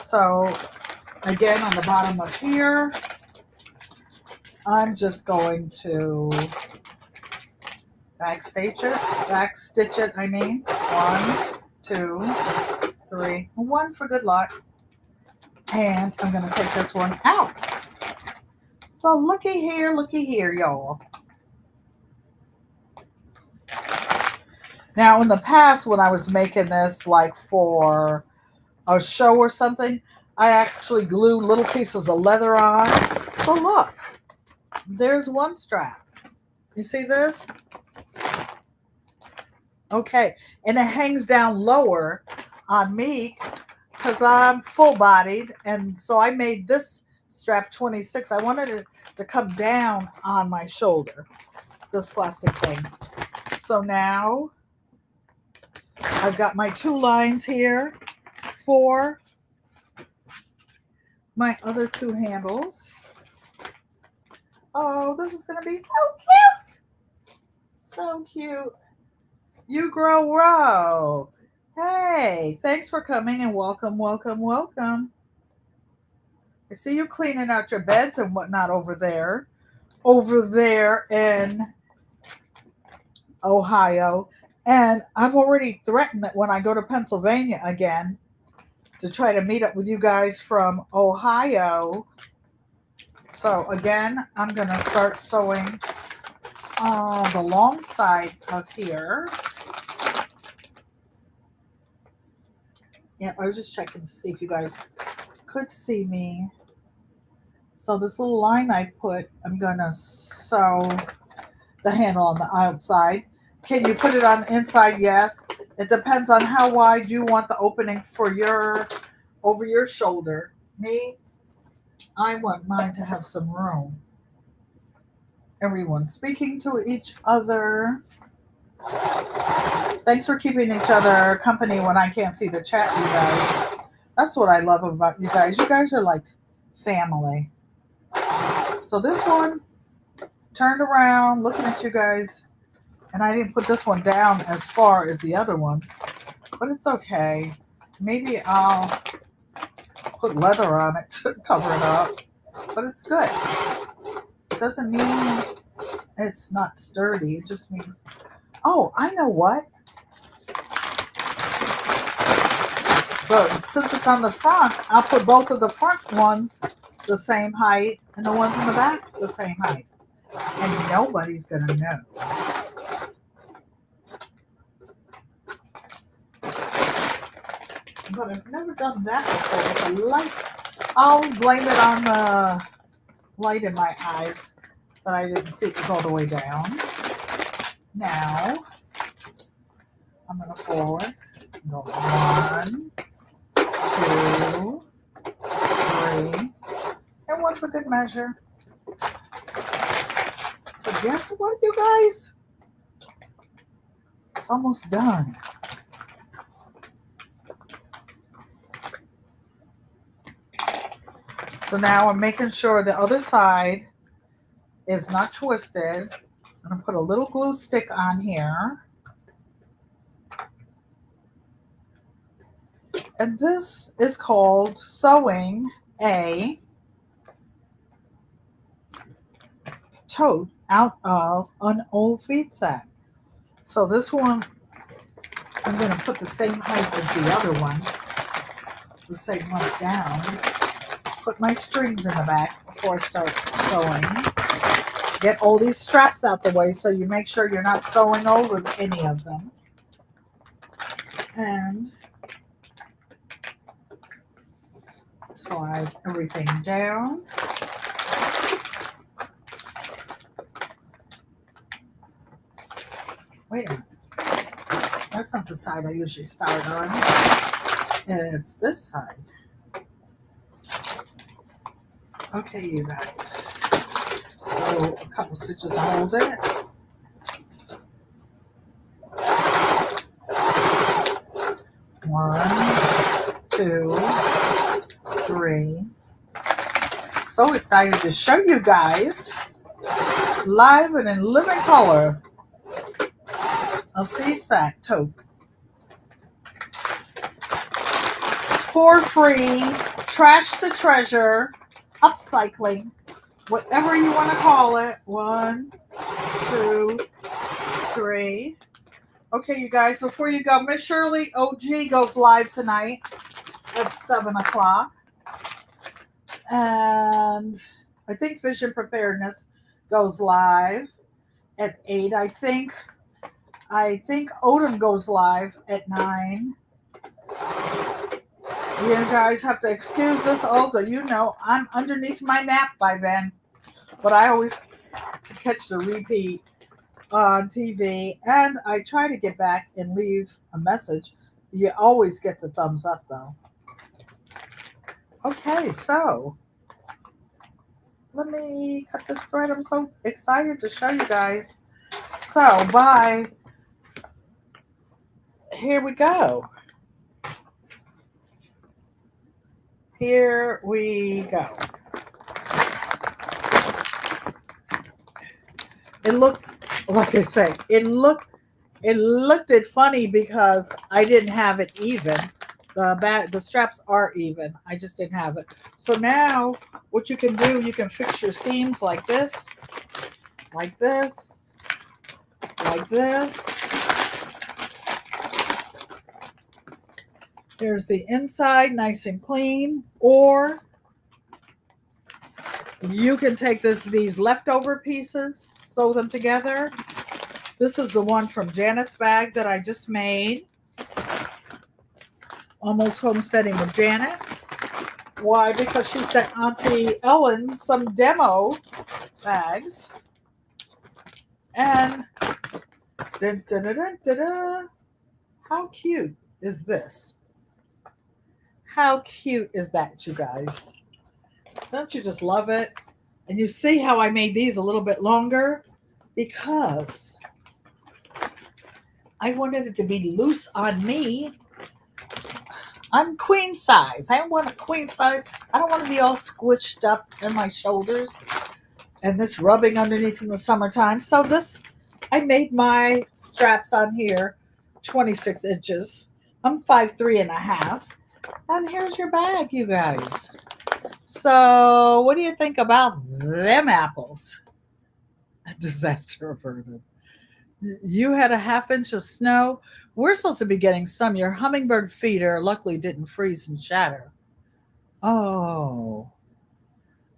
So again, on the bottom of here, I'm just going to backstitch it, I mean. 1, 2, 3. 1 for good luck. And I'm going to take this one out. So looky here, y'all. Now, in the past, when I was making this, like for a show or something, I actually glued little pieces of leather on. So look, there's one strap. You see this? Okay, and it hangs down lower on me because I'm full-bodied, and so I made this strap 26. I wanted it to come down on my shoulder, this plastic thing. So now I've got my 2 lines here for my other 2 handles. Oh, this is going to be so cute. So cute. You grow row. Hey, thanks for coming and welcome, welcome, welcome. I see you cleaning out your beds and whatnot over there. Over there in Ohio. And I've already threatened that when I go to Pennsylvania again to try to meet up with you guys from Ohio. So again, I'm going to start sewing on the long side of here. Yeah, I was just checking to see if you guys could see me. So this little line I put, I'm going to sew the handle on the outside. Can you put it on the inside? Yes. It depends on how wide you want the opening for your over your shoulder. Me, I want mine to have some room. Everyone speaking to each other. Thanks for keeping each other company when I can't see the chat, you guys. That's what I love about you guys. You guys are like family. So this one turned around looking at you guys, and I didn't put this one down as far as the other ones, but it's okay. Maybe I'll put leather on it to cover it up, but it's good. It doesn't mean it's not sturdy. It just means, oh, I know what. But since it's on the front, I'll put both of the front ones the same height and the ones in the back the same height. And nobody's going to know. But I've never done that before with the light. I'll blame it on the light in my eyes that I didn't see it was all the way down. Now, I'm going to forward. Go 1, 2, 3, and 1 for good measure. So guess what, you guys? It's almost done. So now I'm making sure the other side is not twisted. I'm going to put a little glue stick on here. And this is called sewing a tote out of an old feed sack. So this one, I'm going to put the same height as the other one, the same ones down. Put my strings in the back before I start sewing. Get all these straps out the way so you make sure you're not sewing over any of them. And slide everything down. Wait a minute. That's not the side I usually start on. It's this side. Okay, you guys. So a couple stitches to hold it. One, 2, 3. So excited to show you guys live and in living color a feed sack tote. For free, trash to treasure, upcycling, whatever you want to call it. 1, 2, 3. Okay, you guys, before you go, Miss Shirley OG goes live tonight at 7 o'clock. And I think Vision Preparedness goes live at 8. I think Odom goes live at 9. You guys have to excuse this older. You know, I'm underneath my nap by then. But I always catch the repeat on TV. And I try to get back and leave a message. You always get the thumbs up, though. Okay, so let me cut this thread. I'm so excited to show you guys. So, bye. Here we go. Here we go. It looked, like I said, it looked It looked it funny because I didn't have it even. The straps are even. I just didn't have it. So now what you can do, you can fix your seams like this, like this, like this. Here's the inside, nice and clean. Or you can take these leftover pieces, sew them together. This is the one from Janet's bag that I just made. Almost Homesteading with Janet. Why? Because she sent Auntie Ellen some demo bags. And dun, dun, dun, dun, dun, dun. How cute is this? How cute is that, you guys? Don't you just love it? And you see how I made these a little bit longer? Because I wanted it to be loose on me. I'm queen size. I want a queen size. I don't want to be all squished up in my shoulders and this rubbing underneath in the summertime. So this, I made my straps on here 26 inches. I'm 5'3.5". And here's your bag, you guys. So what do you think about them apples? A disaster averted. You had a ½ inch of snow. We're supposed to be getting some. Your hummingbird feeder luckily didn't freeze and shatter. Oh.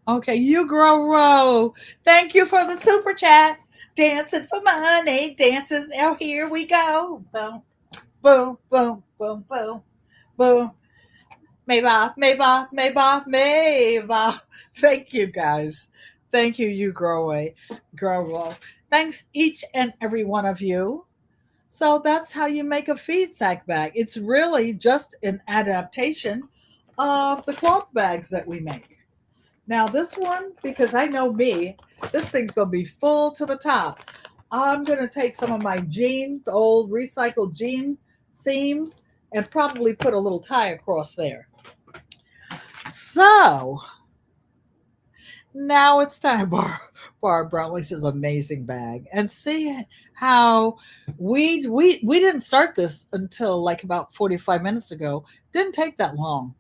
Okay, you grow row. Thank you for the super chat. Dancing for money. Dances. Oh, here we go. Boom, boom, boom, boom, boom, boom. Mayba, mayba, mayba, mayba. Thank you, guys. Thank you, you grow away. Grow row. Thanks each and every one of you. So that's how you make a feed sack bag. It's really just an adaptation of the cloth bags that we make. Now this one, because I know me, this thing's going to be full to the top. I'm going to take some of my jeans, old recycled jean seams, and probably put a little tie across there. So now it's time, Barb Brownlee's is amazing bag, and see how we didn't start this until like about 45 minutes ago. Didn't take that long,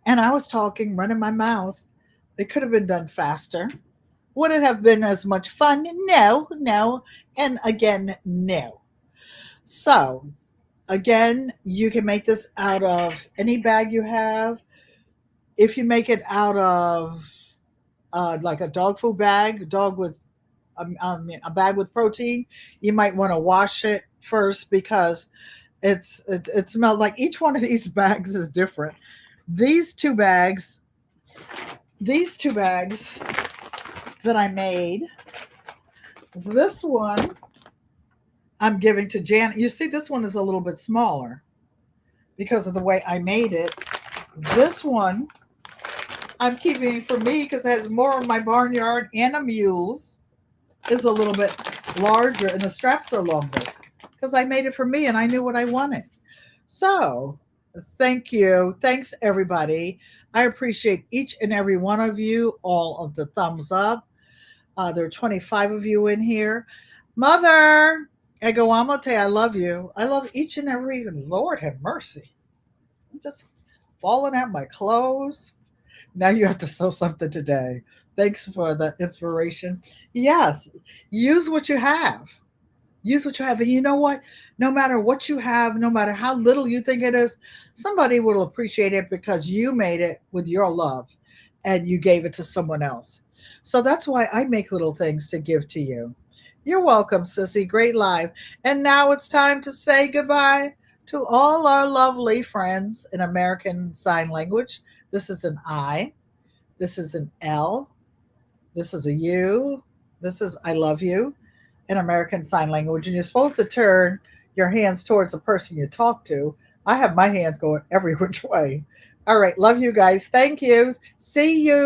and I was talking, running my mouth. It could have been done faster. Would it have been as much fun? No, no, and again, no. So again, you can make this out of any bag you have. If you make it out of like a dog food bag, a bag with protein, you might want to wash it first because it smells like each one of these bags is different. These two bags, these two bags that I made, this one I'm giving to Janet. You see, this one is a little bit smaller because of the way I made it. This one I'm keeping for me because it has more of my barnyard and a mule's. Is a little bit larger and the straps are longer because I made it for me and I knew what I wanted. So thank you. Thanks, everybody. I appreciate each and every one of you, all of the thumbs up. There are 25 of you in here. Mother, Egoamote, I love you. I love each and every, Lord have mercy. I'm just falling out my clothes. Now you have to sew something today. Thanks for the inspiration. Yes, use what you have. Use what you have. And you know what? No matter what you have, no matter how little you think it is, somebody will appreciate it because you made it with your love and you gave it to someone else. So that's why I make little things to give to you. You're welcome, Sissy. Great live. And now it's time to say goodbye to all our lovely friends in American Sign Language. This is an I. This is an L. This is a U. This is I love you in American Sign Language. And you're supposed to turn your hands towards the person you talk to. I have my hands going every which way. All right. Love you guys. Thank you. See you.